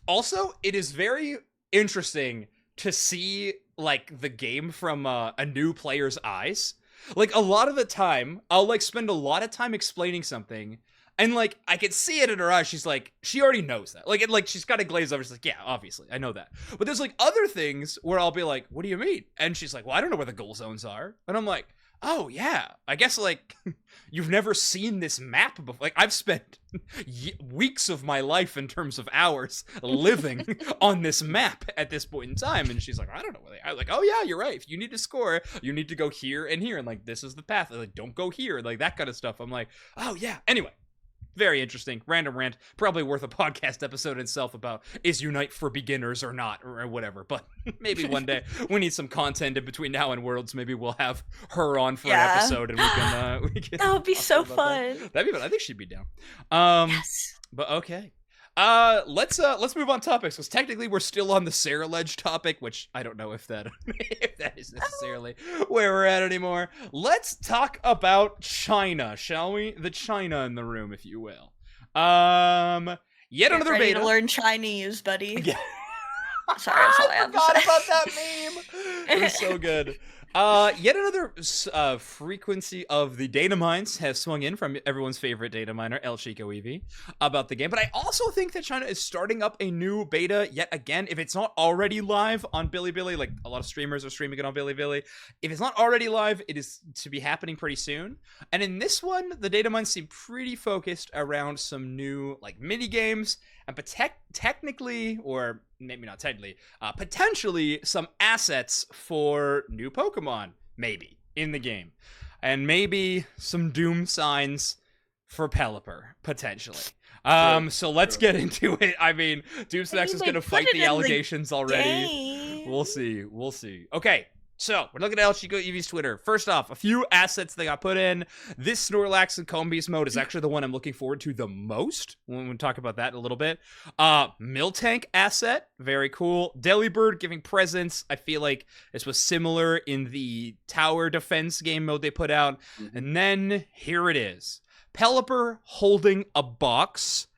also, it is very interesting to see like the game from a new player's eyes. Like a lot of the time, I'll like spend a lot of time explaining something, and like I can see it in her eyes. She's like, she already knows that. Like, she's got a glaze over. She's like, yeah, obviously, I know that. But there's like other things where I'll be like, what do you mean? And she's like, well, I don't know where the goal zones are. And I'm like, oh yeah, I guess like you've never seen this map before. Like I've spent weeks of my life in terms of hours living on this map at this point in time. And she's like, I don't know where they are. I'm like, oh yeah, you're right. If you need to score, you need to go here and here. And like, this is the path. Like, don't go here. Like that kind of stuff. I'm like, oh yeah. Anyway. Very interesting. Random rant. Probably worth a podcast episode in itself about is Unite for beginners or not, or whatever. But maybe one day we need some content in between now and Worlds. Maybe we'll have her on for an episode and we can that would be so fun. That'd be fun. I think she'd be down. Yes. But okay. Let's move on topics, because technically we're still on the Ceruledge topic, which I don't know if that if that is necessarily where we're at anymore. Let's talk about China, shall we? The China in the room, if you will. Yet another ready beta. To learn Chinese, buddy. Yeah. Sorry, that's all I have to forgot say. about that meme. It was so good. Yet another frequency of the data mines has swung in from everyone's favorite data miner, El Chico EV, about the game. But I also think that China is starting up a new beta yet again. If it's not already live on Bilibili, like a lot of streamers are streaming it on Bilibili. If it's not already live, it is to be happening pretty soon. And in this one, the data mines seem pretty focused around some new like mini games and technically, or maybe not technically, potentially some assets for new Pokemon, maybe, in the game. And maybe some Doom signs for Pelipper, potentially. So let's get into it. I mean, Doomsnax is going to fight the allegations already. We'll see. Okay. So, we're looking at El Chico EV's Twitter. First off, a few assets they got put in. This Snorlax and Combeast mode is actually the one I'm looking forward to the most. We'll talk about that in a little bit. Miltank asset, very cool. Delibird giving presents. I feel like this was similar in the tower defense game mode they put out. Mm-hmm. And then, here it is. Pelipper holding a box.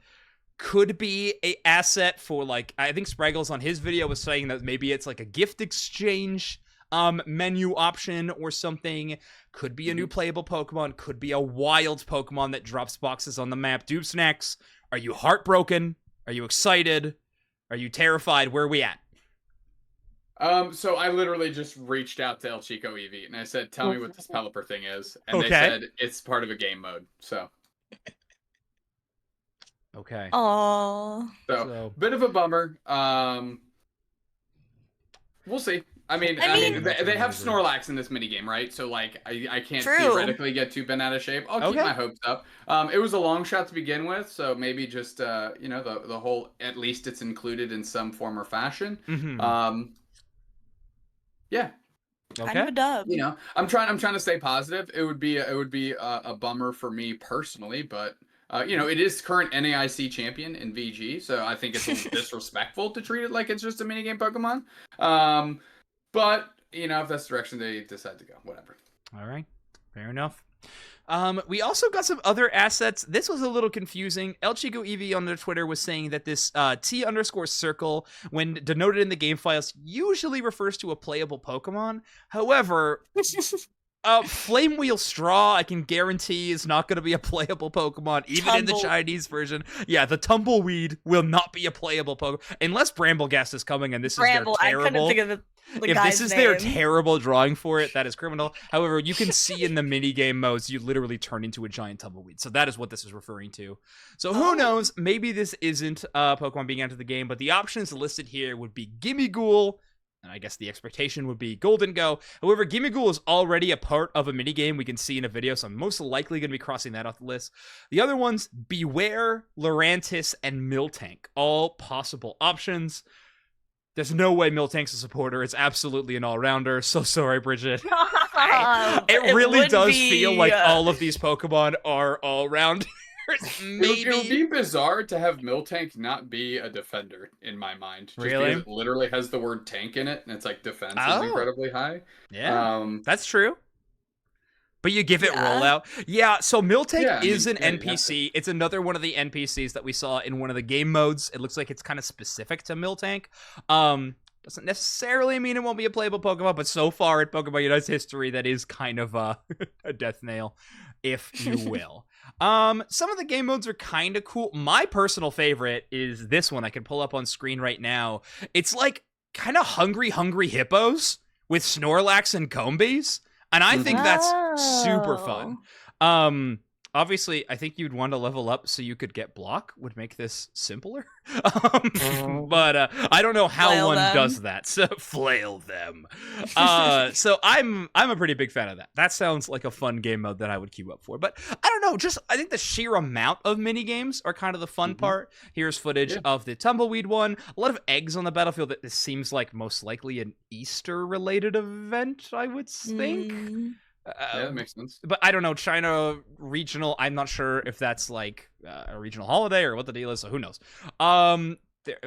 Could be a asset for, like, I think Spraggles on his video was saying that maybe it's like a gift exchange menu option or something. Could be a new playable Pokemon, could be a wild Pokemon that drops boxes on the map. Doobsnacks, are you heartbroken? Are you excited? Are you terrified? Where are we at? So I literally just reached out to El Chico EV and I said, tell me what this Pelipper thing is. And they said it's part of a game mode, so. Okay. Aww. So bit of a bummer. We'll see. I mean, they have Snorlax in this minigame, right? So, like, I can't theoretically get too bent out of shape. I'll keep my hopes up. It was a long shot to begin with, so maybe just, you know, the whole, at least it's included in some form or fashion. Mm-hmm. Yeah. Kind of a dub. You know, I'm trying to stay positive. It would be a bummer for me personally, but you know, it is current NAIC champion in VG, so I think it's a little disrespectful to treat it like it's just a minigame Pokemon. But, you know, if that's the direction they decide to go, whatever. All right. Fair enough. We also got some other assets. This was a little confusing. El Chico EV on their Twitter was saying that this T_circle, when denoted in the game files, usually refers to a playable Pokemon. However... Flame Wheel Straw, I can guarantee, is not going to be a playable Pokemon, even in the Chinese version. Yeah, the Tumbleweed will not be a playable Pokemon, unless Brambleghast is coming, and this is their terrible... I couldn't think of the if this is name. Their terrible drawing for it, that is criminal. However, you can see in the minigame modes, you literally turn into a giant Tumbleweed, so that is what this is referring to. So who knows, maybe this isn't Pokemon being entered the game, but the options listed here would be Gimmighoul, And I guess the expectation would be Golden Go. However, Gimmighoul is already a part of a minigame we can see in a video, so I'm most likely going to be crossing that off the list. The other ones, Beware, Lurantis, and Miltank. All possible options. There's no way Miltank's a supporter. It's absolutely an all-rounder. So sorry, Bridget. It really does feel like all of these Pokemon are all-rounders. Maybe. It would be bizarre to have Miltank not be a defender, in my mind. Just really? Because it literally has the word tank in it, and it's like defense is incredibly high. Yeah, that's true. But you give it rollout. Yeah, so Miltank is an NPC. It's another one of the NPCs that we saw in one of the game modes. It looks like it's kind of specific to Miltank. Doesn't necessarily mean it won't be a playable Pokemon, but so far in Pokemon Unite's history, that is kind of a death nail, if you will. Some of the game modes are kind of cool. My personal favorite is this one I can pull up on screen right now. It's like kind of hungry hippos with Snorlax and Combees. And I think that's super fun. Obviously, I think you'd want to level up so you could get block, would make this simpler. But I don't know how one does that. So flail them. So I'm a pretty big fan of that. That sounds like a fun game mode that I would queue up for. But I don't know, I think the sheer amount of mini games are kind of the fun part. Here's footage of the Tumbleweed one. A lot of eggs on the battlefield. That seems like most likely an Easter-related event, I would think. Yeah, that makes sense. But I don't know, China regional, I'm not sure if that's like a regional holiday or what the deal is, so who knows.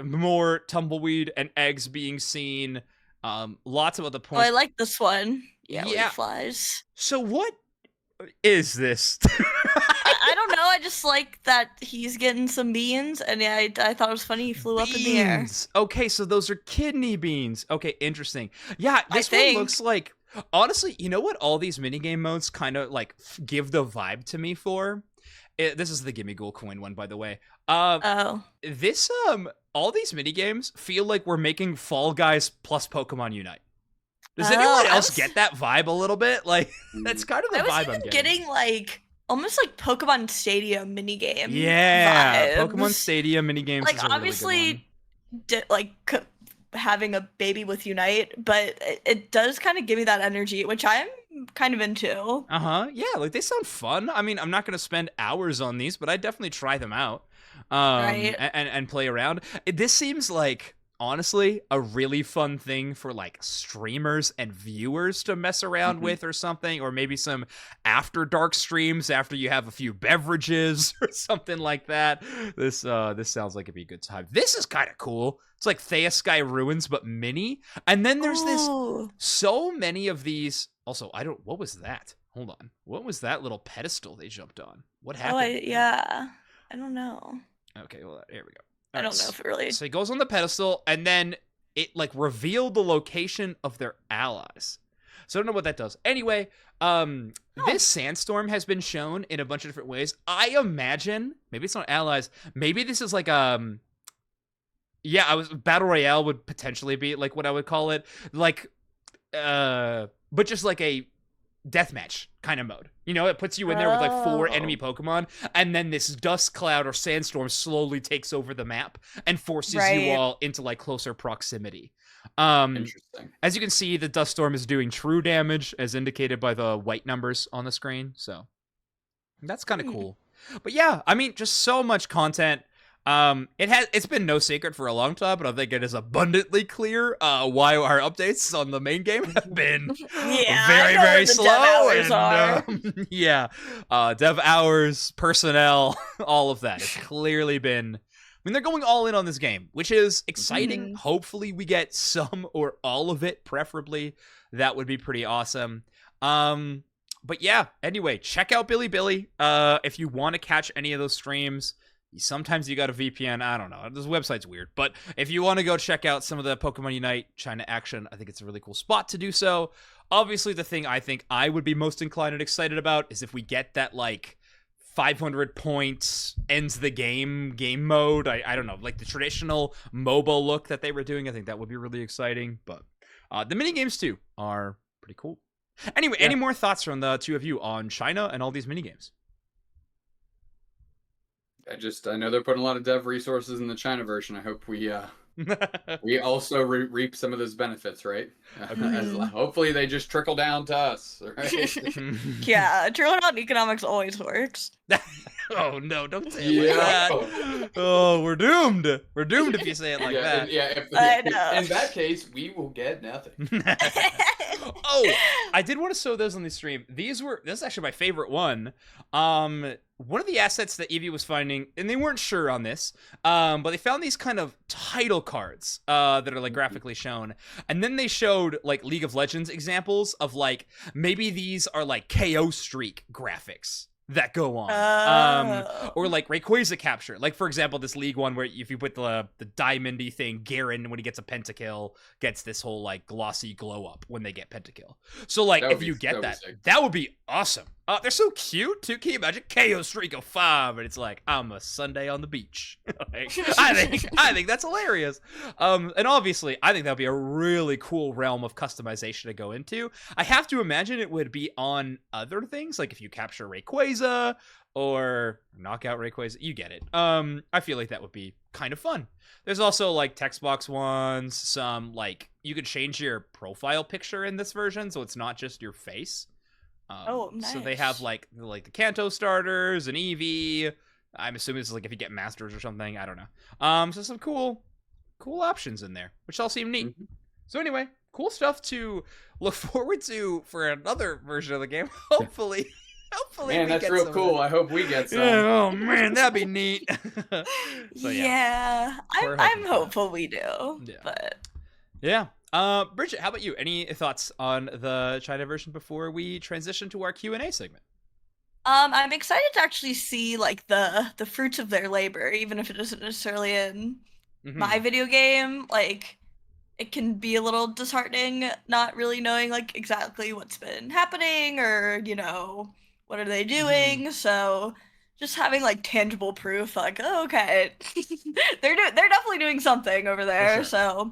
More Tumbleweed and eggs being seen. Lots of other points. Oh, I like this one. Yeah, where he flies. So what is this? I don't know, I just like that he's getting some beans, and I thought it was funny he flew up in the air. Okay, so those are kidney beans. Okay, interesting. Yeah, this one looks like... Honestly, you know what all these minigame modes kind of like give the vibe to me for? This is the Gimmighoul coin one, by the way. All these minigames feel like we're making Fall Guys plus Pokemon Unite. Does anyone else get that vibe a little bit? Like, that's kind of the vibe I'm getting. Like almost like Pokemon Stadium minigame. Yeah, vibes. Pokemon Stadium minigames. Like is a obviously, really good one. Having a baby with Unite, but it does kind of give me that energy, which I'm kind of into. Yeah, like they sound fun. I mean, I'm not gonna spend hours on these, but I'd definitely try them out and play around. This seems like, honestly, a really fun thing for like streamers and viewers to mess around with or something, or maybe some after dark streams after you have a few beverages or something like that. This sounds like it'd be a good time. This is kind of cool. It's like Theosky Ruins, but mini. And then there's so many of these. Also, what was that? Hold on. What was that little pedestal they jumped on? What happened? I don't know. Okay, well, here we go. I don't know if it really... So he goes on the pedestal, and then it, like, revealed the location of their allies. So I don't know what that does. Anyway, this sandstorm has been shown in a bunch of different ways. I imagine, maybe it's not allies, maybe this is like, Battle Royale would potentially be, like, what I would call it. Like, but just like a deathmatch kind of mode. You know, it puts you in there with like 4 enemy Pokemon, and then this dust cloud or sandstorm slowly takes over the map and forces you all into like closer proximity. Interesting. As you can see, the dust storm is doing true damage as indicated by the white numbers on the screen, so that's kind of cool. But yeah, I mean, just so much content. It's been no secret for a long time, but I think it is abundantly clear why our updates on the main game have been very, very slow. Dev hours, personnel, all of that. It's clearly been... I mean, they're going all in on this game, which is exciting. Hopefully we get some or all of it, preferably. That would be pretty awesome. But yeah, anyway, check out Billy. If you want to catch any of those streams... Sometimes you got a VPN. I don't know. This website's weird. But if you want to go check out some of the Pokemon Unite China action, I think it's a really cool spot to do so. Obviously, the thing I think I would be most inclined and excited about is if we get that, like, 500 points ends the game mode. I don't know. Like the traditional mobile look that they were doing. I think that would be really exciting. But the minigames, too, are pretty cool. Anyway, any more thoughts from the two of you on China and all these minigames? I know they're putting a lot of dev resources in the China version. I hope we We also reap some of those benefits, right? As Mhm. hopefully they just trickle down to us, right? Yeah, trickle down economics always works. Oh no, don't say it like Yeah. that. Oh, we're doomed. We're doomed if you say it like Yeah, and that. yeah, I know. in that case, we will get nothing. Oh, I did want to show those on the stream. This is actually my favorite one. One of the assets that Evie was finding, and they weren't sure on this, but they found these kind of title cards that are like graphically shown, and then they showed like League of Legends examples of like maybe these are like KO streak graphics that go on, or like Rayquaza capture, like for example this league one where if you put the diamondy thing, Garen, when he gets a pentakill, gets this whole like glossy glow up when they get pentakill. So like if you get that would be awesome. They're so cute too. Can you imagine KO streak of 5 and it's like I'm a Sunday on the beach? Like, I think that's hilarious. And obviously I think that would be a really cool realm of customization to go into. I have to imagine it would be on other things, like if you capture Rayquaza or knock out Rayquaza, you get it. I feel like that would be kind of fun. There's also like text box ones, some like you could change your profile picture in this version so it's not just your face. Nice. So they have like the Kanto starters and Eevee. I'm assuming it's like if you get masters or something. I don't know. So some cool options in there, which all seem neat. Mm-hmm. So anyway, cool stuff to look forward to for another version of the game. Hopefully. Man, that's real cool. I hope we get some. Yeah, oh man, that'd be neat. So, yeah, I'm hopeful we do. Yeah. But yeah. Bridget, how about you? Any thoughts on the China version before we transition to our Q&A segment? I'm excited to actually see like the fruits of their labor, even if it isn't necessarily in my video game. Like, it can be a little disheartening not really knowing like exactly what's been happening or what are they doing. So just having like tangible proof, like, oh, okay, they're definitely doing something over there. Sure. So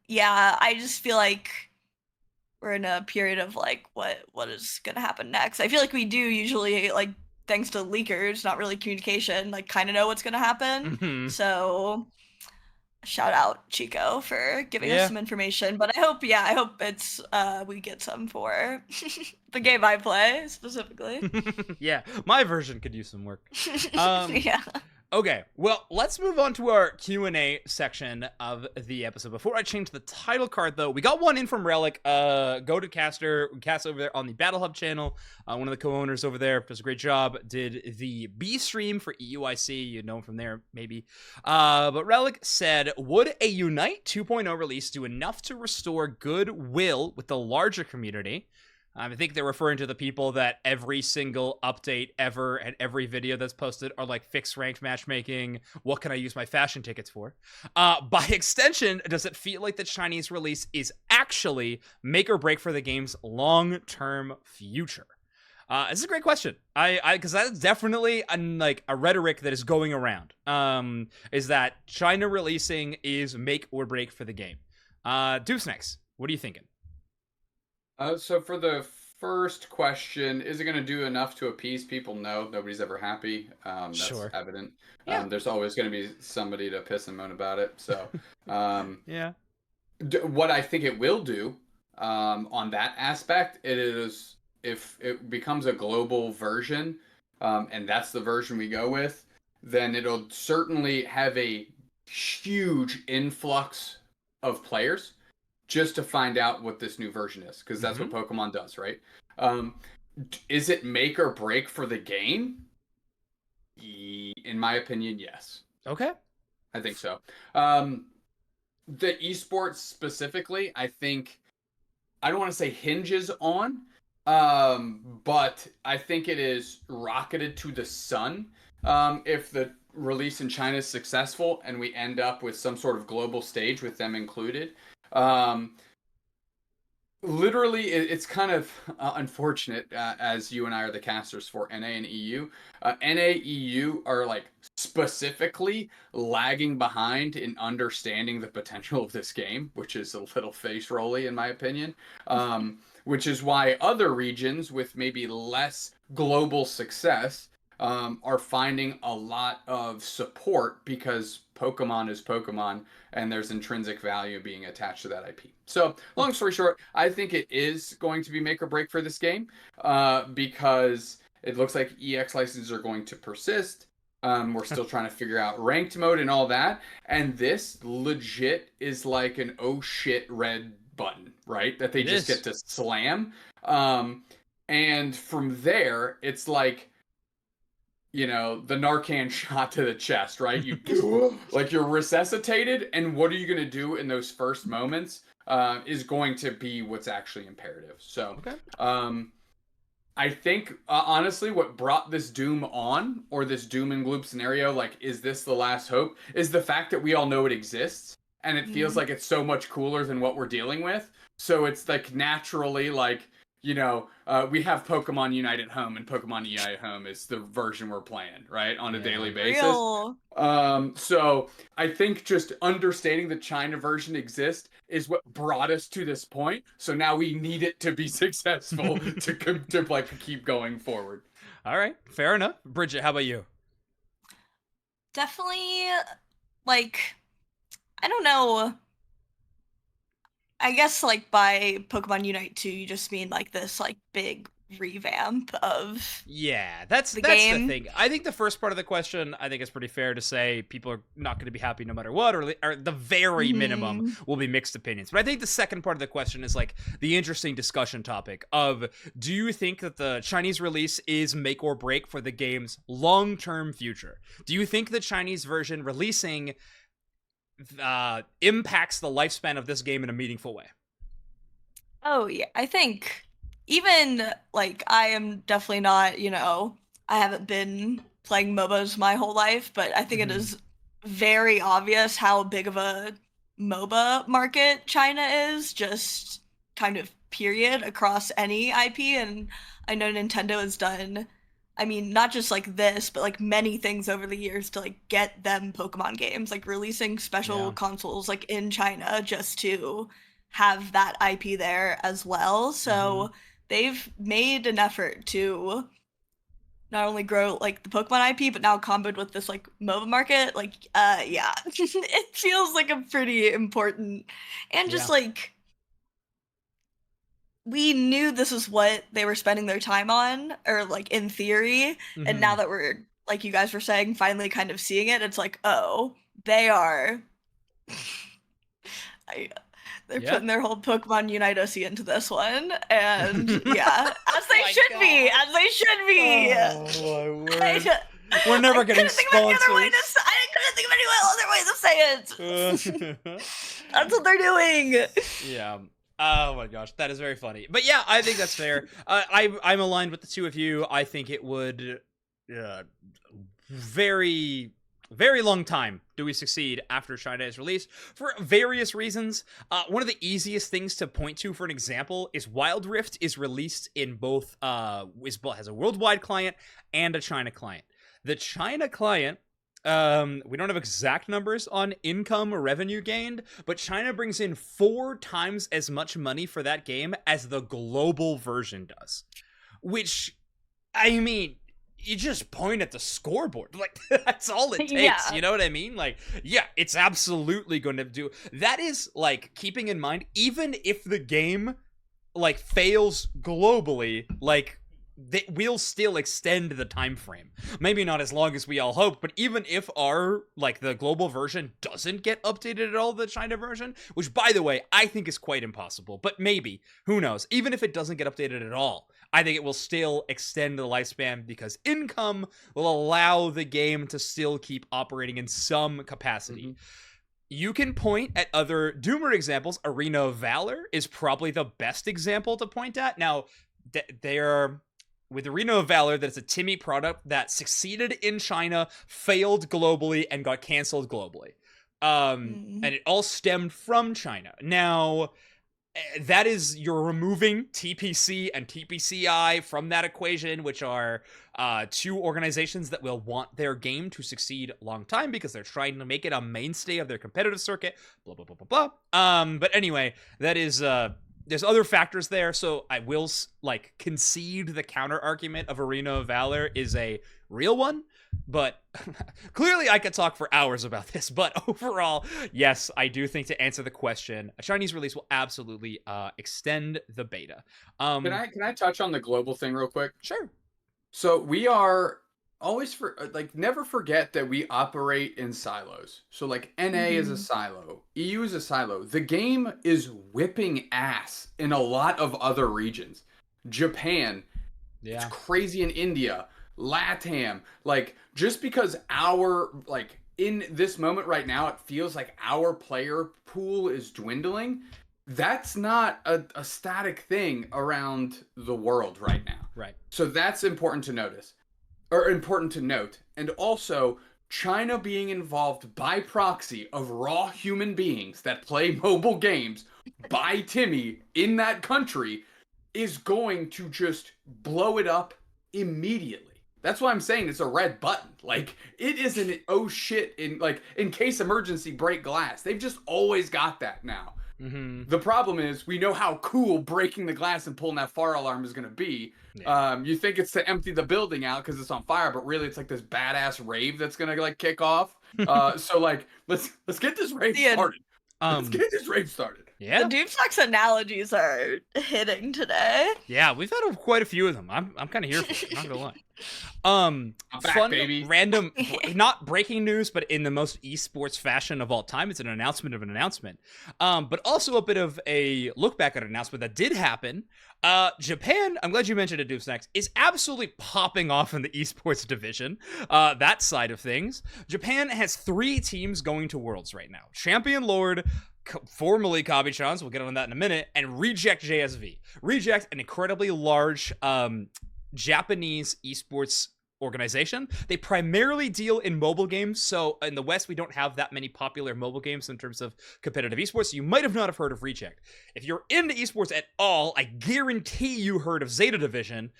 yeah, I just feel like we're in a period of like what is gonna happen next. I feel like we do usually, like, thanks to leakers, not really communication, like kind of know what's gonna happen. So shout out Chico for giving us some information. But I hope it's we get some for the game I play specifically. Yeah, my version could use some work. Yeah. Okay, well, let's move on to our Q&A section of the episode. Before I change the title card, though, we got one in from Relic. Go to Caster over there on the Battle Hub channel. One of the co-owners over there does a great job. Did the B stream for EUIC. You know him from there, maybe. But Relic said, would a Unite 2.0 release do enough to restore goodwill with the larger community? I think they're referring to the people that every single update ever and every video that's posted are like fixed ranked matchmaking. What can I use my fashion tickets for? By extension, does it feel like the Chinese release is actually make or break for the game's long-term future? This is a great question. Because that's definitely a rhetoric that is going around. Is that China releasing is make or break for the game? Deuce, what are you thinking? So for the first question, is it going to do enough to appease people? No, nobody's ever happy. That's evident. Yeah. There's always going to be somebody to piss and moan about it. So, yeah. What I think it will do on that aspect, it is if it becomes a global version, and that's the version we go with, then it'll certainly have a huge influx of players just to find out what this new version is, because that's what Pokemon does, right? Is it make or break for the game? In my opinion, yes. Okay. I think so. The esports specifically, I think, I don't want to say hinges on, but I think it is rocketed to the sun if the release in China is successful and we end up with some sort of global stage with them included. Literally, it's kind of unfortunate, as you and I are the casters for NA and EU. NA, EU are like specifically lagging behind in understanding the potential of this game, which is a little face rolly in my opinion. Which is why other regions with maybe less global success are finding a lot of support because Pokemon is Pokemon, and there's intrinsic value being attached to that IP. So, long story short, I think it is going to be make or break for this game, because it looks like EX licenses are going to persist. We're still trying to figure out ranked mode and all that, and this legit is like an oh shit red button, right? That they just get to slam. And from there, it's like, you know, the Narcan shot to the chest, right? You like you're resuscitated, and what are you going to do in those first moments is going to be what's actually imperative. So, I think, honestly, what brought this doom on, or this doom and gloom scenario, like, is this the last hope, is the fact that we all know it exists, and it feels like it's so much cooler than what we're dealing with. So it's, like, naturally, like, you know, we have Pokemon UNITE at home, and Pokemon UNITE at home is the version we're playing, right, on a daily basis. Real. So I think just understanding the China version exists is what brought us to this point. So now we need it to be successful to like keep going forward. All right, fair enough. Bridget, how about you? Definitely, like, I don't know. I guess, like, by Pokemon Unite 2, you just mean, like, this, like, big revamp of that's game. The thing. I think the first part of the question, I think it's pretty fair to say people are not going to be happy no matter what, or the very minimum will be mixed opinions. But I think the second part of the question is, like, the interesting discussion topic of, do you think that the Chinese release is make or break for the game's long-term future? Do you think the Chinese version releasing impacts the lifespan of this game in a meaningful way? Oh, yeah. I think even, like, I am definitely not, you know, I haven't been playing MOBAs my whole life, but I think it is very obvious how big of a MOBA market China is, just kind of period, across any IP. And I know Nintendo has done, I mean, not just like this, but like many things over the years to like get them Pokemon games, like releasing special consoles like in China just to have that IP there as well. So they've made an effort to not only grow like the Pokemon IP, but now comboed with this like MOBA market. Like, it feels like a pretty important, and just like, we knew this is what they were spending their time on, or like in theory, and now that we're, like you guys were saying, finally kind of seeing it, it's like, oh, they are they're putting their whole Pokemon Unite OC into this one, and as they should be, as they should be. Oh my word. We're never getting sponsors. I couldn't think of any other way to say it. That's what they're doing. Yeah. Oh my gosh, that is very funny. But yeah, I think that's fair. I'm aligned with the two of you. I think it would very, very long time do we succeed after China is released for various reasons. One of the easiest things to point to for an example is Wild Rift is released in both has a worldwide client and a China client. The China client, we don't have exact numbers on income or revenue gained, but China brings in 4 times as much money for that game as the global version does. Which, I mean, you just point at the scoreboard. Like, that's all it takes. You know what I mean? Like, yeah, it's absolutely going to do. That is, like, keeping in mind, even if the game, like, fails globally, like, we'll still extend the time frame. Maybe not as long as we all hope, but even if our, like, the global version doesn't get updated at all, the China version, which, by the way, I think is quite impossible, but maybe, who knows, even if it doesn't get updated at all, I think it will still extend the lifespan because income will allow the game to still keep operating in some capacity. You can point at other Doomer examples. Arena of Valor is probably the best example to point at. Now, they're with Arena of Valor, that's a Timmy product that succeeded in China, failed globally, and got canceled globally. And it all stemmed from China. Now, that is, you're removing TPC and TPCI from that equation, which are 2 organizations that will want their game to succeed a long time because they're trying to make it a mainstay of their competitive circuit, blah, blah, blah, blah, blah. But anyway, that is... there's other factors there, so I will, like, concede the counter argument of Arena of Valor is a real one. But clearly I could talk for hours about this. But overall, yes, I do think to answer the question, a Chinese release will absolutely extend the beta. Can I touch on the global thing real quick? Sure. So we are always never forget that we operate in silos. So like NA is a silo, EU is a silo. The game is whipping ass in a lot of other regions. Japan, it's crazy in India, LATAM. Like, just because in this moment right now, it feels like our player pool is dwindling. That's not a static thing around the world right now. Right. So that's important to note. And also, China being involved by proxy of raw human beings that play mobile games by Timmy in that country is going to just blow it up immediately. That's why I'm saying it's a red button. Like, it isn't, oh shit, in case emergency break glass. They've just always got that now. Mm-hmm. The problem is, we know how cool breaking the glass and pulling that fire alarm is going to be. Yeah. You think it's to empty the building out because it's on fire, but really it's like this badass rave that's going to kick off. So let's get this rave started. Let's get this rave started. Yeah. The Doomsnacks analogies are hitting today. Yeah, we've had quite a few of them. I'm kind of here for it. I'm not gonna lie. I'm back, fun, baby. Random, not breaking news, but in the most esports fashion of all time. It's an announcement of an announcement. But also a bit of a look back at an announcement that did happen. Japan, I'm glad you mentioned it, Doomsnacks, is absolutely popping off in the esports division. That side of things. Japan has 3 teams going to Worlds right now. Champion Lord, formerly Kabi-chan's, we'll get on that in a minute, and Reject JSV. Reject, an incredibly large Japanese esports organization. They primarily deal in mobile games, so in the West we don't have that many popular mobile games in terms of competitive esports, so you might have not have heard of Reject. If you're into esports at all, I guarantee you heard of Zeta Division,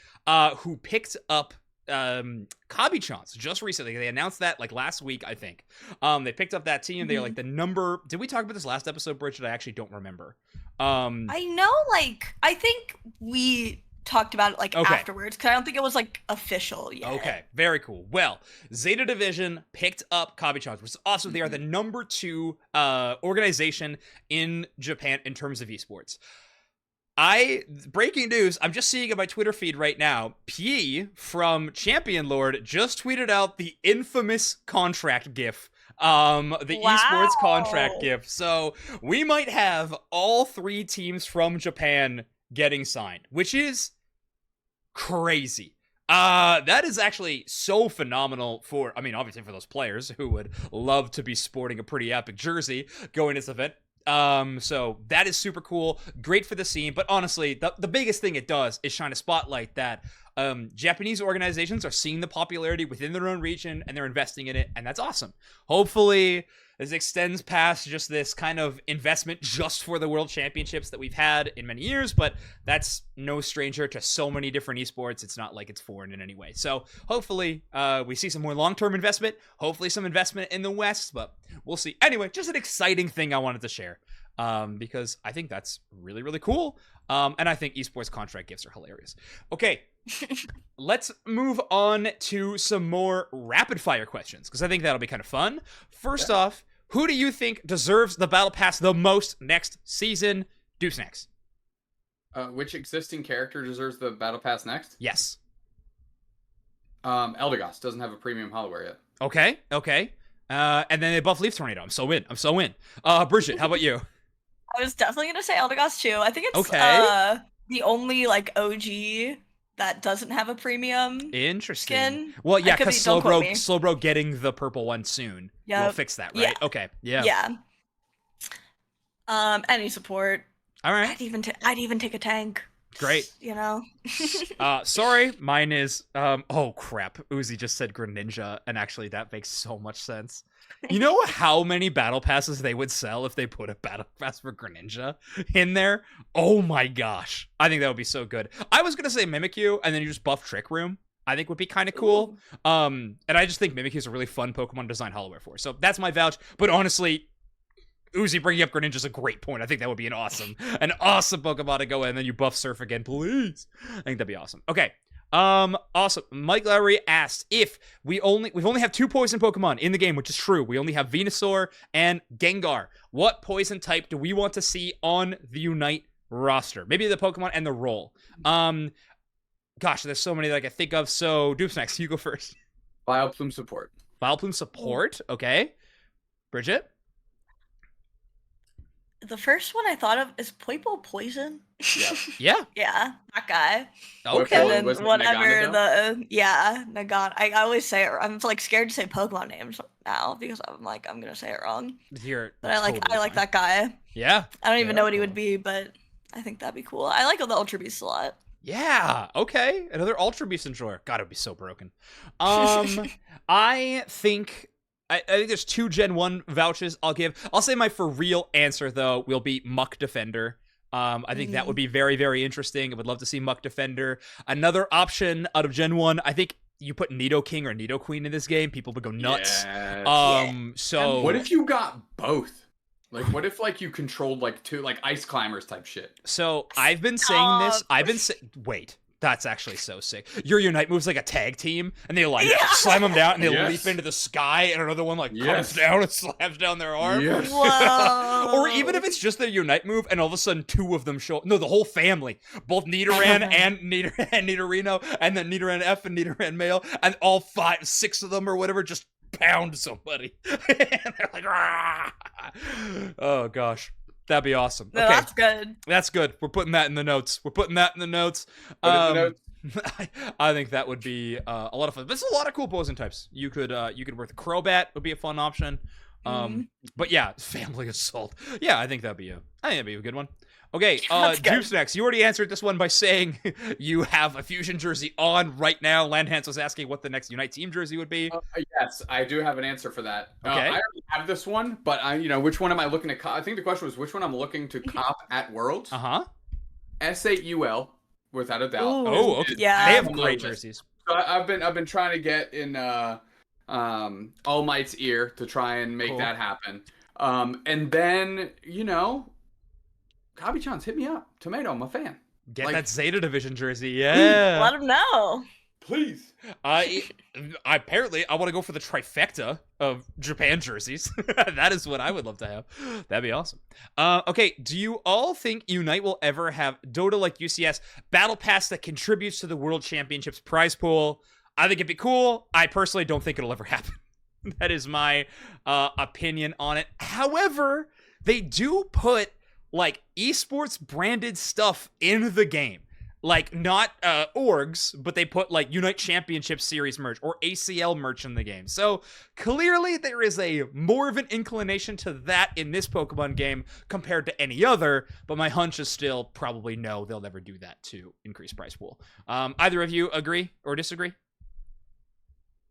who picked up Kabi-chan's just recently. They announced that last week, I think. They picked up that team. They're the number. Did we talk about this last episode, Bridget? I actually don't remember. I know, I think we talked about it afterwards, because I don't think it was official yet. Okay, very cool. Well, Zeta Division picked up Kabi-chan's, which is awesome. They are the number 2 organization in Japan in terms of esports. Breaking news, I'm just seeing in my Twitter feed right now, P from Champion Lord just tweeted out the infamous contract gif. Esports contract gif. So we might have all 3 teams from Japan getting signed, which is crazy. That is actually so phenomenal obviously for those players who would love to be sporting a pretty epic jersey going to this event. So that is super cool, great for the scene, but honestly, the biggest thing it does is shine a spotlight that Japanese organizations are seeing the popularity within their own region and they're investing in it, and that's awesome. Hopefully this extends past just this kind of investment just for the World Championships that we've had in many years, but that's no stranger to so many different esports. It's not like it's foreign in any way. So hopefully we see some more long-term investment, hopefully some investment in the West, but we'll see. Anyway, just an exciting thing I wanted to share because I think that's really, really cool. And I think esports contract gifts are hilarious. Okay, let's move on to some more rapid fire questions because I think that'll be kind of fun. First off, who do you think deserves the Battle Pass the most next season? Doomsnacks. Which existing character deserves the Battle Pass next? Yes. Eldegoss doesn't have a premium Hollowware yet. Okay. And then they buff Leaf Tornado. I'm so in. Bridget, how about you? I was definitely going to say Eldegoss too. I think it's the only OG that doesn't have a premium Interesting. Skin. Well, yeah, because Slowbro getting the purple one soon will fix that, right? Yeah. Okay, yeah. Any support. All right. I'd even take a tank. Great. You know. Sorry, mine is oh crap. Uzi just said Greninja, and actually that makes so much sense. You know how many battle passes they would sell if they put a battle pass for Greninja in there? Oh my gosh. I think that would be so good. I was gonna say Mimikyu, and then you just buff Trick Room. I think would be kind of cool. And I just think Mimikyu is a really fun Pokemon to design Hollowware for. So that's my vouch. But honestly, Uzi bringing up Greninja is a great point. I think that would be an awesome Pokemon to go in, and then you buff Surf again, please. I think that'd be awesome. Okay, Awesome. Mike Lowry asked if we've only have 2 poison Pokemon in the game, which is true. We only have Venusaur and Gengar. What poison type do we want to see on the Unite roster? Maybe the Pokemon and the role. Gosh, there's so many that I can think of. So, Doopsnax, you go first. Vileplume support. Vileplume support. Okay. Bridget? The first one I thought of is Poipo Poison. Yep. Yeah. Yeah, that guy. Okay. And then whatever Nagano. I always say it. I'm like scared to say Pokemon names now because I'm like I'm gonna say it wrong. But I like that guy. Yeah. I don't even know what he would be, but I think that'd be cool. I like the Ultra Beasts a lot. Yeah. Okay. Another Ultra Beast enjoyer. God, it would be so broken. I think there's 2 Gen 1 vouchers I'll give. I'll say my for real answer, though, will be Muck Defender. I think that would be very, very interesting. I would love to see Muck Defender. Another option out of Gen 1, I think you put Nidoking or Nidoqueen in this game, people would go nuts. Yes. So what if you got both? Like, what if, like, you controlled, like, 2, like, Ice Climbers type shit? So, I've been saying this. Wait. That's actually so sick. Your Unite move's like a tag team, and they like slam them down, and they leap into the sky, and another one like comes down and slams down their arm. Yes. Whoa. Or even if it's just their Unite move, and all of a sudden 2 of them show up. No, the whole family. Both Nidoran and Nidorino, and then Nidoran F and Nidoran male, and all 6 of them or whatever just pound somebody. And they're like, rah! Oh gosh. That'd be awesome. No, okay. that's good. That's good. We're putting that in the notes. I think that would be a lot of fun. There's a lot of cool poison types. You could work the Crobat would be a fun option. But yeah, Family Assault. Yeah, I think that'd be a good one. Okay, Juicenex, you already answered this one by saying you have a Fusion jersey on right now. Landhans was asking what the next Unite team jersey would be. Yes, I do have an answer for that. Okay. I already have this one, but which one am I looking to cop? I think the question was which one I'm looking to cop at Worlds. S8UL, without a doubt. Ooh, oh, okay. Yeah. They have great jerseys. So I've been trying to get in All Might's ear to try and make that happen. And then, Kabi-chan's hit me up. Tomato, I'm a fan. Get that Zeta Division jersey, yeah. Let him know. Please. Apparently, I want to go for the trifecta of Japan jerseys. That is what I would love to have. That'd be awesome. Okay, do you all think Unite will ever have Dota like UCS Battle Pass that contributes to the World Championships prize pool? I think it'd be cool. I personally don't think it'll ever happen. That is my opinion on it. However, they do put like esports branded stuff in the game. Like, not orgs, but they put, like, Unite Championship Series merch or ACL merch in the game. So, clearly, there is more of an inclination to that in this Pokemon game compared to any other, but my hunch is still probably no, they'll never do that to increase prize pool. Either of you agree or disagree?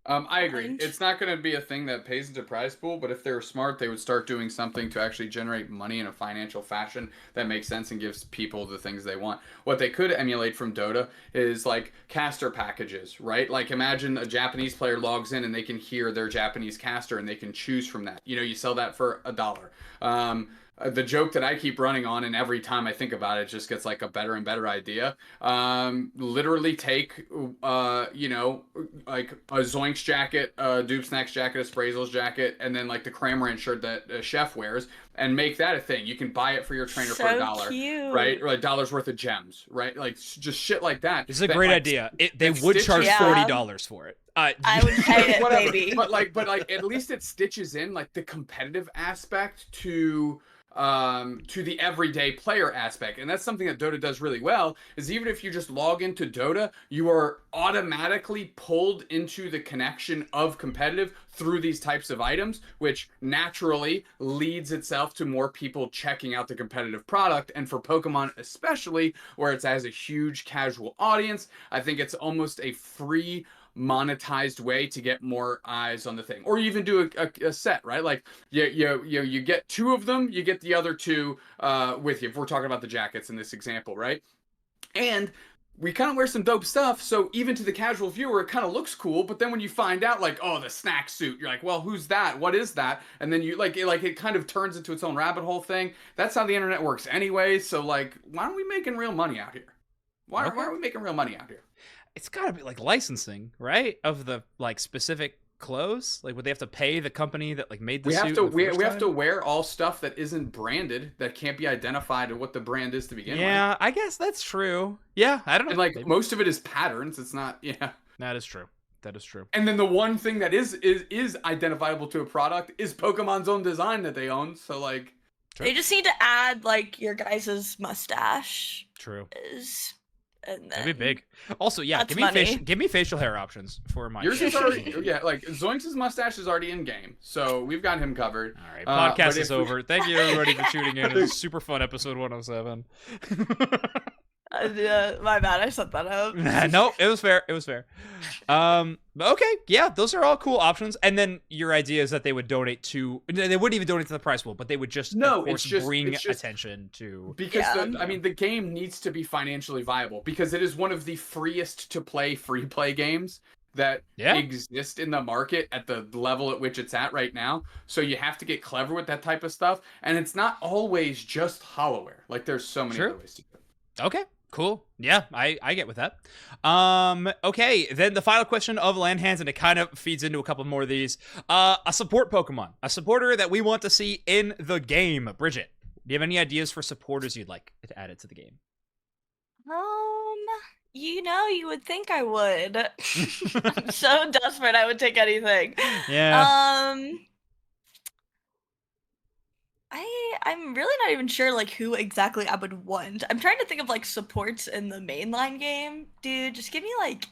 I agree. It's not going to be a thing that pays into prize pool, but if they were smart, they would start doing something to actually generate money in a financial fashion that makes sense and gives people the things they want. What they could emulate from Dota is like caster packages, right? Like imagine a Japanese player logs in and they can hear their Japanese caster and they can choose from that. You sell that for $1. The joke that I keep running on, and every time I think about it, just gets like a better and better idea. Literally take, like a Zoinks jacket, a Doopsnax jacket, a Sprazel's jacket, and then like the Cramorant shirt that Chef wears, and make that a thing. You can buy it for your trainer for $1, cute. right? Or like $1 worth of gems, right? Like just shit like that. This is a great idea. They would charge $40 for it. I would pay it, maybe. But at least it stitches in like the competitive aspect to the everyday player aspect, and that's something that Dota does really well. Is even if you just log into Dota, you are automatically pulled into the connection of competitive through these types of items, which naturally leads itself to more people checking out the competitive product. And for Pokemon especially, where it's as a huge casual audience, I think it's almost a free monetized way to get more eyes on the thing, or even do a set, right? Like you get 2 of them, you get the other 2 with you, if we're talking about the jackets in this example, right? And we kind of wear some dope stuff, so even to the casual viewer it kind of looks cool, but then when you find out like, oh, the snack suit, you're like, well, who's that, what is that? And then you it kind of turns into its own rabbit hole thing. That's how the internet works anyway. So like, why aren't we making real money out here? Why are we making real money out here? It's gotta be like licensing, right? Of the like specific clothes. Like, would they have to pay the company that like made the We have suit? to we have to wear all stuff that isn't branded, that can't be identified what the brand is to begin with. Yeah, I guess that's true. Yeah, I don't know. And like Maybe. most of it is patterns. It's not. Yeah. That is true. That is true. And then the one thing that is identifiable to a product is Pokemon's own design that they own. So like, they just need to add like your guys' mustache. True. And then that'd be big. Also, yeah, give me facial hair options for my. Yours is already like Zoinks' mustache is already in game, so we've got him covered. All right, podcast is over. Thank you everybody for tuning in. It was a super fun episode 107. My bad, I set that up. No, it was fair. It was fair. Okay, yeah, those are all cool options. And then your idea is that they would donate to. They wouldn't even donate to the prize pool, but they would just bring attention to. Because the game needs to be financially viable because it is one of the freest to play free play games that exist in the market at the level at which it's at right now. So you have to get clever with that type of stuff, and it's not always just hollowware. Like there's so many other ways to do it. Okay. Cool. Yeah, I get with that. Okay, then the final question of Land Hands, and it kind of feeds into a couple more of these. A support Pokemon. A supporter that we want to see in the game. Bridget, do you have any ideas for supporters you'd like to add it to the game? You would think I would. I'm so desperate I would take anything. Yeah. I'm really not even sure like who exactly I would want. I'm trying to think of like supports in the mainline game. Dude, just give me like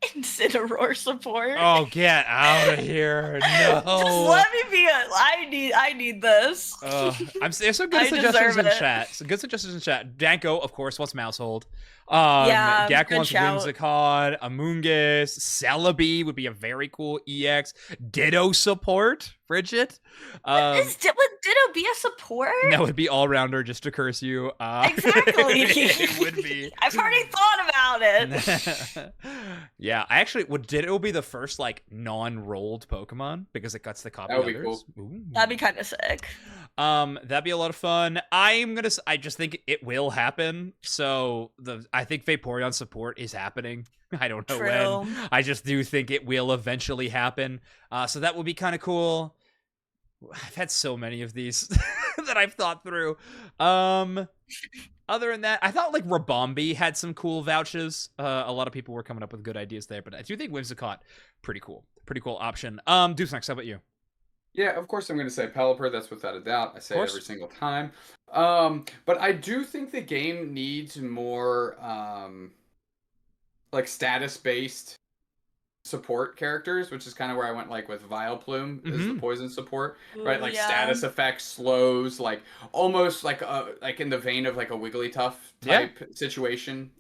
Incineroar support. Oh, get out of here. No. Just let me be I need this. There's some good suggestions in chat. Some good suggestions in chat. Danko, of course, wants Mousehold. Gak wants Whimsicott, Amoonguss, Celebi would be a very cool EX. Ditto support, Bridget. Would Ditto be a support? That would be all-rounder just to curse you. Exactly. It would be. I've already thought about it. Yeah, would Ditto be the first like non-rolled Pokemon because it cuts the copy? That would be cool. Ooh. That'd be kind of sick. That'd be a lot of fun. I just think it will happen. So I think Vaporeon support is happening. I don't know when. I just do think it will eventually happen. So that would be kind of cool. I've had so many of these that I've thought through. Other than that, I thought like Rabombi had some cool vouchers. A lot of people were coming up with good ideas there, but I do think Whimsicott, pretty cool option. Deuce next, how about you? Yeah, of course I'm going to say Pelipper. That's without a doubt. I say it every single time. But I do think the game needs more like status-based support characters, which is kind of where I went like with Vileplume is the poison support, right? Like status effects, slows, like almost like in the vein of like a Wigglytuff type situation.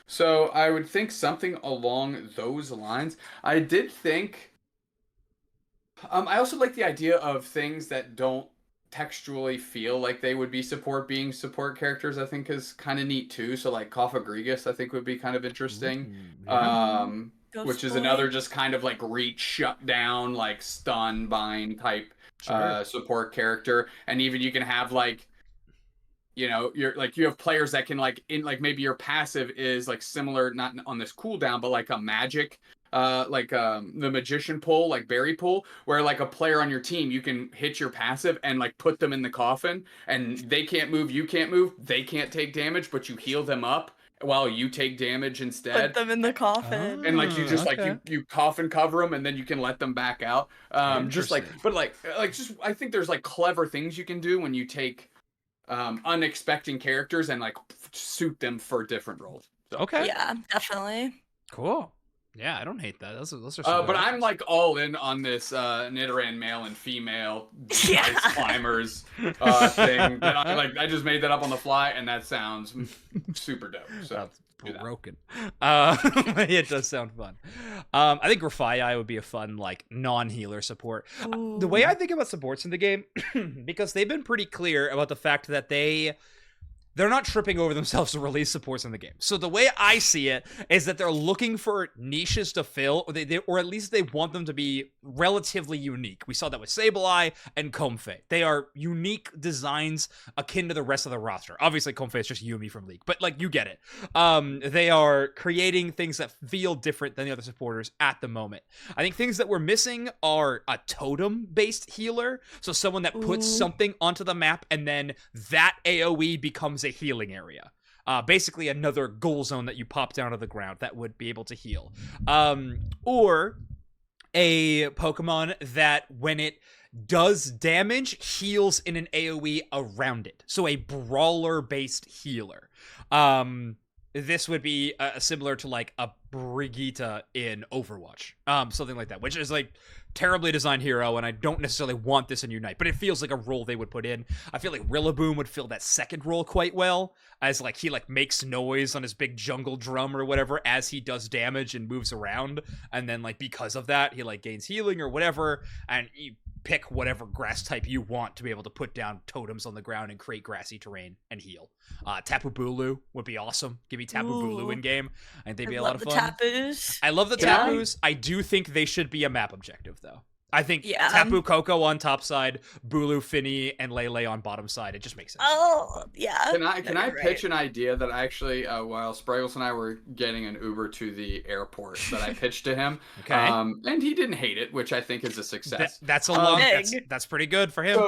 So I would think something along those lines. I did think. I also like the idea of things that don't textually feel like they would be support characters. I think is kind of neat too. So like Coffagrigus, I think would be kind of interesting. Which is another just kind of like reach, shut down, like stun, bind type support character. And even you can have like, you have players that can like maybe your passive is like similar, not on this cooldown, but like a magic. The magician pull, like berry pull, where like a player on your team, you can hit your passive and like put them in the coffin and they can't move, you can't move, they can't take damage, but you heal them up while you take damage instead. Put them in the coffin. And like you just like you coffin cover them and then you can let them back out. Just like, but like just I think there's like clever things you can do when you take unexpected characters and like suit them for different roles. So. Okay. Yeah, definitely. Cool. Yeah, I don't hate that. Those are some but I'm like all in on this Nidoran male and female ice climbers thing. I just made that up on the fly, and that sounds super dope. So that's broken. It does sound fun. I think Grafaiai would be a fun like non-healer support. The way I think about supports in the game, because they've been pretty clear about the fact that they they're not tripping over themselves to release supports in the game. So the way I see it is that they're looking for niches to fill, or at least they want them to be relatively unique. We saw that with Sableye and Comfey. They are unique designs akin to the rest of the roster. Obviously, Comfey is just Yumi from League, but like you get it. They are creating things that feel different than the other supporters at the moment. I think things that we're missing are a totem-based healer, so someone that puts something onto the map and then that AoE becomes a healing area. Basically another goal zone that you pop down to the ground that would be able to heal. Or a Pokemon that when it does damage, heals in an AoE around it. So a brawler-based healer. This would be similar to like a Brigitte in Overwatch. Something like that, which is like terribly designed hero, and I don't necessarily want this in Unite, but it feels like a role they would put in. I feel like Rillaboom would fill that second role quite well, as like he like makes noise on his big jungle drum or whatever as he does damage and moves around, and then like because of that he like gains healing or whatever, and you pick whatever grass type you want to be able to put down totems on the ground and create grassy terrain and heal. Tapu Bulu would be awesome. Give me Tapu Bulu in game. I think they'd be a lot of fun. Tapus. I love the Tapus. I do think they should be a map objective though. I think Tapu Koko on top side, Bulu, Finny, and Lele on bottom side. It just makes sense. Oh, yeah. Can I pitch an idea that I actually, while Spraggles and I were getting an Uber to the airport, that I pitched to him. Okay. And he didn't hate it, which I think is a success. That's a long. That's pretty good for him.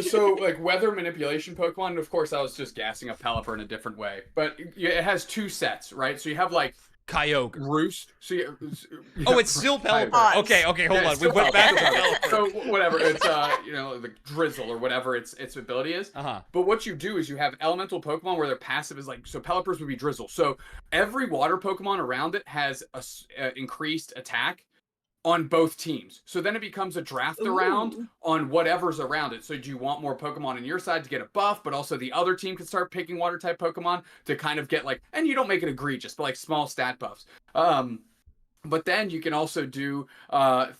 So like weather manipulation Pokemon. Of course, I was just gassing up Pelipper in a different way, but it has two sets, right? So you have like Kyogre. Roost. So it's still Pelipper. Okay, hold on. We went back to Pelipper. So whatever, it's the Drizzle or whatever its ability is. But what you do is you have elemental Pokemon where their passive is like, so Pelippers would be Drizzle. So every water Pokemon around it has a increased attack on both teams. So then it becomes a draft around on whatever's around it. So do you want more Pokemon on your side to get a buff, but also the other team can start picking water type Pokemon to kind of get like, and you don't make it egregious, but like small stat buffs. But then you can also do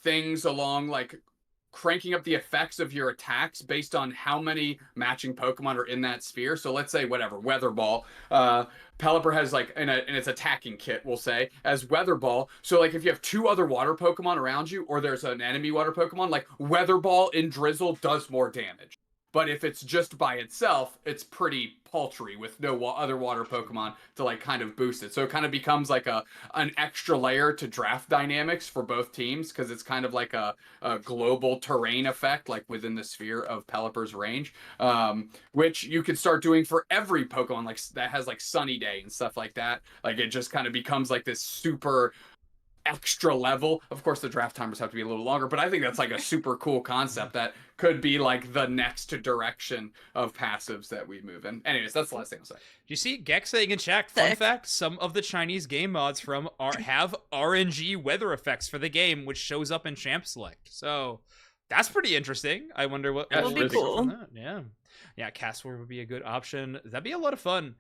things along like cranking up the effects of your attacks based on how many matching Pokemon are in that sphere. So let's say whatever, Weather Ball. Pelipper has like in its attacking kit, we'll say, as Weather Ball. So like if you have two other water Pokemon around you, or there's an enemy water Pokemon, like Weather Ball in Drizzle does more damage. But if it's just by itself, it's pretty paltry with no other water Pokemon to like kind of boost it. So it kind of becomes like an extra layer to draft dynamics for both teams, because it's kind of like a global terrain effect like within the sphere of Pelipper's range, which you could start doing for every Pokemon like that has like Sunny Day and stuff like that. Like it just kind of becomes like this super extra level. Of course the draft timers have to be a little longer, but I think that's like a super cool concept that could be like the next direction of passives that we move in. Anyways, that's the last thing I'll say. Do you see Gex saying in chat, fun fact, some of the Chinese game mods have RNG weather effects for the game, which shows up in Champ Select. So that's pretty interesting. I wonder what would be cool. Yeah, Castaway would be a good option. That'd be a lot of fun.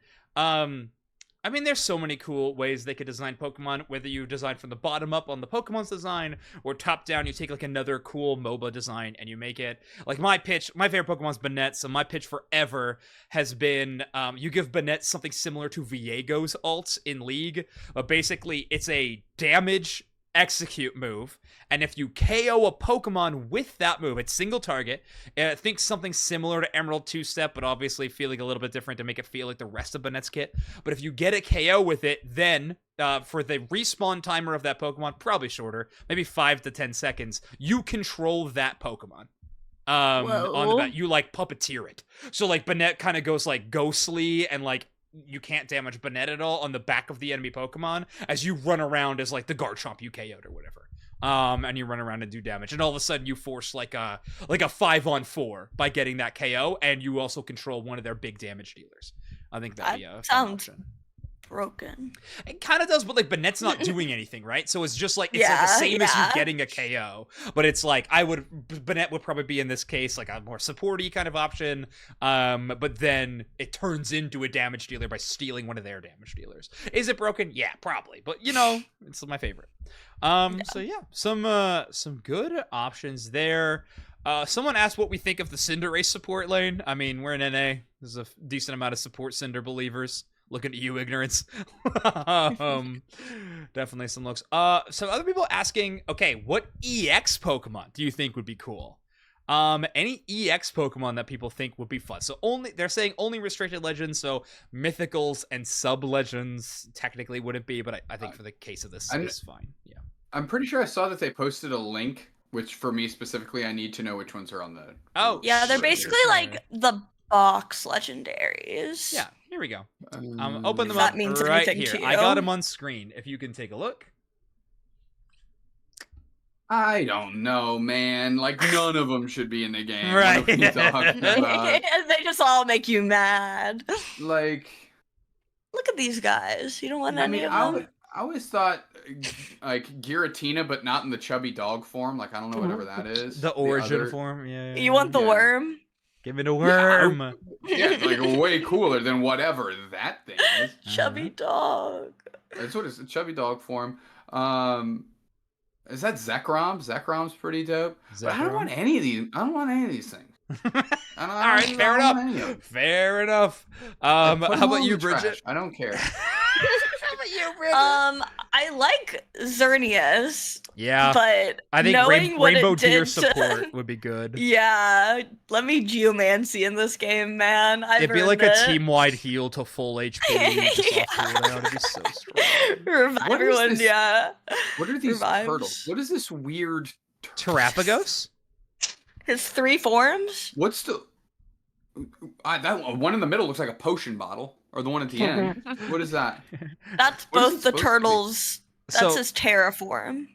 I mean, there's so many cool ways they could design Pokemon, whether you design from the bottom up on the Pokemon's design, or top down, you take like another cool MOBA design and you make it. Like my favorite Pokemon's Banette, so my pitch forever has been, you give Banette something similar to Viego's alts in League, but basically it's a damage execute move, and if you KO a Pokemon with that move, it's single target. Think something similar to Emerald 2-Step, but obviously feeling a little bit different to make it feel like the rest of Banette's kit. But if you get a KO with it, then for the respawn timer of that Pokemon, probably shorter, maybe 5 to 10 seconds, you control that Pokemon. On the bat, you like puppeteer it. So like Banette kind of goes like ghostly and like you can't damage Banette at all on the back of the enemy Pokemon as you run around as like the Garchomp you KO'd or whatever. And you run around and do damage, and all of a sudden you force like a 5-on-4 by getting that KO, and you also control one of their big damage dealers. I think that'd be a fun option. broken. It kind of does, but like Banette's not doing anything, right? So it's just like it's like the same as you getting a KO, but it's like Banette would probably be in this case like a more supporty kind of option. But then it turns into a damage dealer by stealing one of their damage dealers. Is it broken? Yeah, probably. But you know, it's my favorite. So yeah, some good options there. Someone asked what we think of the Cinderace support lane. I mean, we're in NA. There's a decent amount of support Cinder believers. Looking at you, Ignorance. Definitely some looks. So other people asking, okay, what EX Pokemon do you think would be cool? Any EX Pokemon that people think would be fun. So they're saying only restricted legends, so mythicals and sub-legends technically wouldn't be, but I think for the case of this, it's fine. Yeah. I'm pretty sure I saw that they posted a link, which for me specifically, I need to know which ones are on the... Oh, yeah, they're basically like the box legendaries. Yeah, here we go. Open them that up means right anything here. to you. I got them on screen. If you can take a look. I don't know, man. Like, none of them should be in the game. Right. What are we talking about? They just all make you mad. Like... Look at these guys. You don't want any of them? I always thought, like, Giratina, but not in the chubby dog form. Like, I don't know whatever that is. The origin form, yeah. You want the worm? Give me the worm. Yeah, like, way cooler than whatever that thing is. Chubby dog. That's what it's a chubby dog form. Is that Zekrom? Zekrom's pretty dope. But I don't want any of these. I don't want any of these things. All right, fair enough. Fair enough. How about you, Bridget? I don't care. I like Xerneas. Yeah, but I think knowing Rainbow what it Deer did support would be good. Yeah, let me Geomancy in this game, man. It'd be like a team-wide heal to full HP. It'd be so strong. Revive everyone, yeah. What are these turtles? What is this weird Terrapagos? His 3 forms? What's the... that one in the middle looks like a potion bottle. Or the one at the end. What is that? That's both the turtles. That's his Terra form.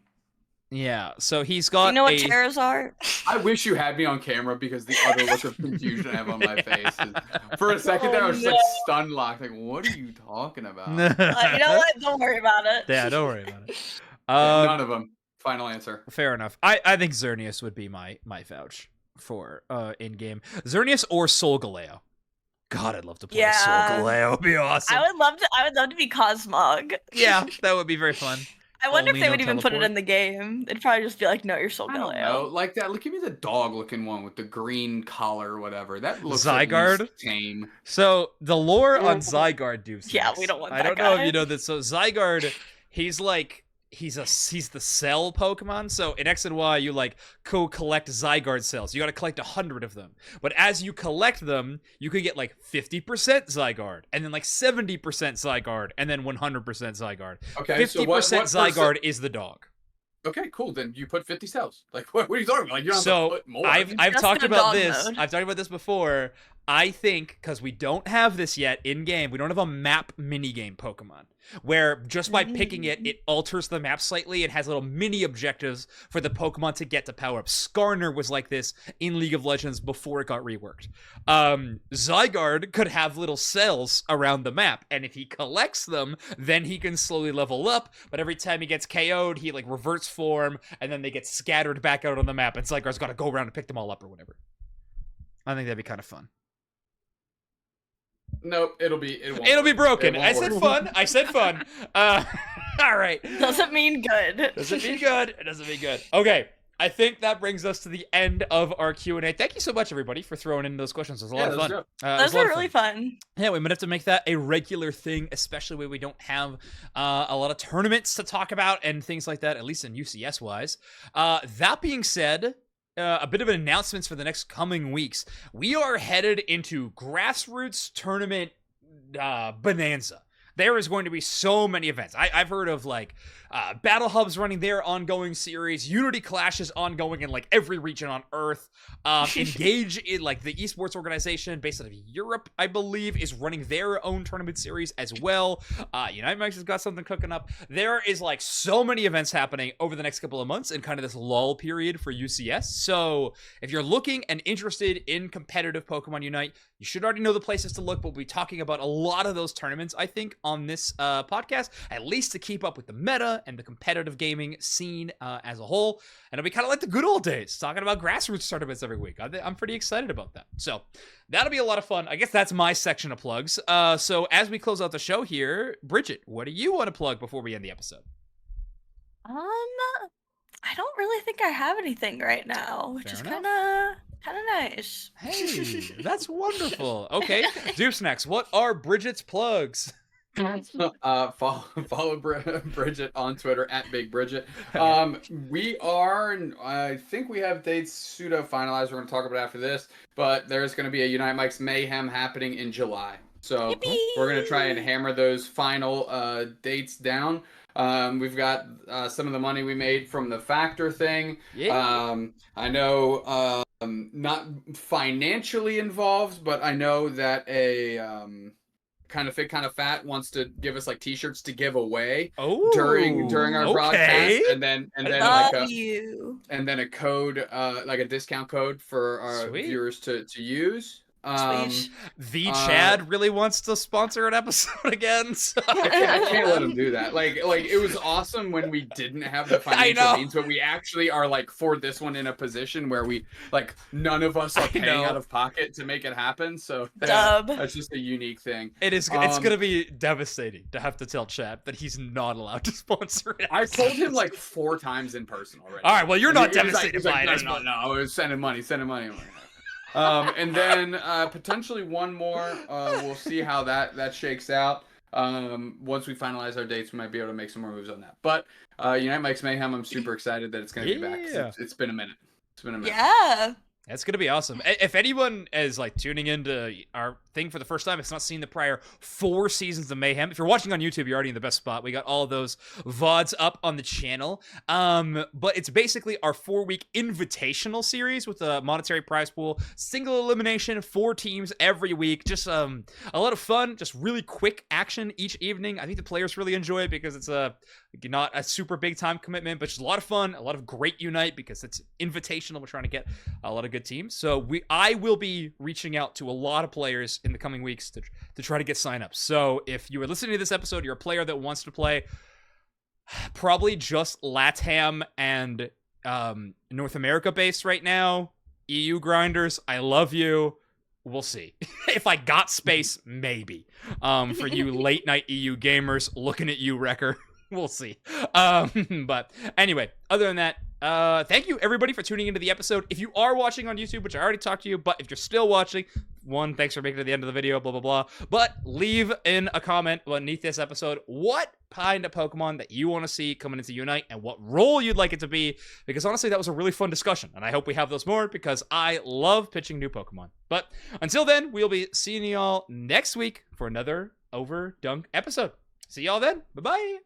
Yeah, so he's got. You know what Terras are? I wish you had me on camera because the other look of confusion I have on my face. For a second there, I was just like stun locked. Like, what are you talking about? You know what? Don't worry about it. Yeah, don't worry about it. None of them. Final answer. Fair enough. I think Xerneas would be my vouch for in game. Xerneas or Solgaleo. God, I'd love to play Solgaleo. It'd be awesome. I would love to be Cosmog. Yeah, that would be very fun. I wonder if they would even put it in the game. It'd probably just be like, no, you're Solgaleo. No, like that. Look, give me the dog-looking one with the green collar or whatever. That looks Zygarde tame. So the lore on Zygarde, Deuce. Yeah, we don't want that I don't know if you know this. So Zygarde, he's like. He's the cell Pokemon. So in X and Y, you like collect Zygarde cells. You got to collect 100 of them. But as you collect them, you could get like 50% Zygarde, and then like 70% Zygarde, and then 100% Zygarde. Okay, 50% so what Zygarde is the dog. Okay, cool. Then you put 50 cells. Like, what are you talking about? Like, you don't have to put more. I've talked about this. I've talked about this before. I think because we don't have this yet in game, we don't have a map minigame Pokemon where just by picking it, it alters the map slightly. It has little mini objectives for the Pokemon to get to power up. Skarner was like this in League of Legends before it got reworked. Zygarde could have little cells around the map, and if he collects them, then he can slowly level up. But every time he gets KO'd, he like reverts form, and then they get scattered back out on the map, and Zygarde's got to go around and pick them all up or whatever. I think that'd be kind of fun. Nope, it'll be broken. I said fun. I said fun. All right. Doesn't mean good. Doesn't mean good. It doesn't mean good. Okay. I think that brings us to the end of our Q&A. Thank you so much, everybody, for throwing in those questions. It was a lot of fun. Those were really fun. Yeah, we might have to make that a regular thing, especially when we don't have a lot of tournaments to talk about and things like that, at least in UCS-wise. That being said, a bit of an announcements for the next coming weeks. We are headed into grassroots tournament bonanza. There is going to be so many events. I've heard of like Battle Hub's running their ongoing series. Unity Clash is ongoing in like every region on Earth. Engage in like the esports organization based out of Europe, I believe, is running their own tournament series as well. Unite Max has got something cooking up. There is like so many events happening over the next couple of months in kind of this lull period for UCS. So if you're looking and interested in competitive Pokemon Unite, you should already know the places to look, but we'll be talking about a lot of those tournaments, I think, on this podcast, at least to keep up with the meta and the competitive gaming scene as a whole. And it'll be kind of like the good old days, talking about grassroots tournaments every week. I'm pretty excited about that. So that'll be a lot of fun. I guess that's my section of plugs. So as we close out the show here, Bridget, what do you want to plug before we end the episode? I don't really think I have anything right now, which is kind of nice. Hey, that's wonderful. Okay, Doopsnacks, what are Bridget's plugs? Follow Bridget on Twitter at Big Bridget. We are, I think we have dates pseudo finalized. We're going to talk about after this, but there's going to be a Unite Mike's Mayhem happening in July. So Yippee! We're going to try and hammer those final dates down. We've got some of the money we made from the Factor thing. Yeah. I know not financially involved, but I know that a Kind of Fit, Kind of Fat wants to give us like t-shirts to give away during our broadcast, and then a code, like a discount code for our viewers to use. Chad really wants to sponsor an episode again. So. I can't let him do that. Like it was awesome when we didn't have the financial means, but we actually are like for this one in a position where we like none of us are paying out of pocket to make it happen. So that's just a unique thing. It is. It's gonna be devastating to have to tell Chad that he's not allowed to sponsor it. I told him like 4 times in person already. All right. Well, you're not devastated by it. No. I was sending money. And then potentially one more. We'll see how that shakes out. Once we finalize our dates, we might be able to make some more moves on that. But Unite Mike's Mayhem, I'm super excited that it's going to be back. It's been a minute. Yeah. That's going to be awesome. If anyone is like tuning into our thing for the first time, it's not seen the prior 4 seasons of Mayhem. If you're watching on YouTube, you're already in the best spot. We got all those VODs up on the channel. But it's basically our 4-week invitational series with a monetary prize pool, single elimination, 4 teams every week. Just a lot of fun, just really quick action each evening. I think the players really enjoy it because it's not a super big time commitment, but just a lot of fun, a lot of great Unite because it's invitational. We're trying to get a lot of good teams. So I will be reaching out to a lot of players in the coming weeks to try to get signups. So if you are listening to this episode, you're a player that wants to play probably just LATAM and North America based right now, EU grinders, I love you. We'll see. If I got space, maybe. For you late night EU gamers, looking at you, Wrecker. We'll see. But anyway, other than that, thank you everybody for tuning into the episode. If you are watching on YouTube, which I already talked to you, but if you're still watching, thanks for making it to the end of the video, blah, blah, blah. But leave in a comment beneath this episode what kind of Pokemon that you want to see coming into Unite and what role you'd like it to be, because honestly, that was a really fun discussion, and I hope we have those more because I love pitching new Pokemon. But until then, we'll be seeing y'all next week for another Overdunk episode. See y'all then. Bye-bye.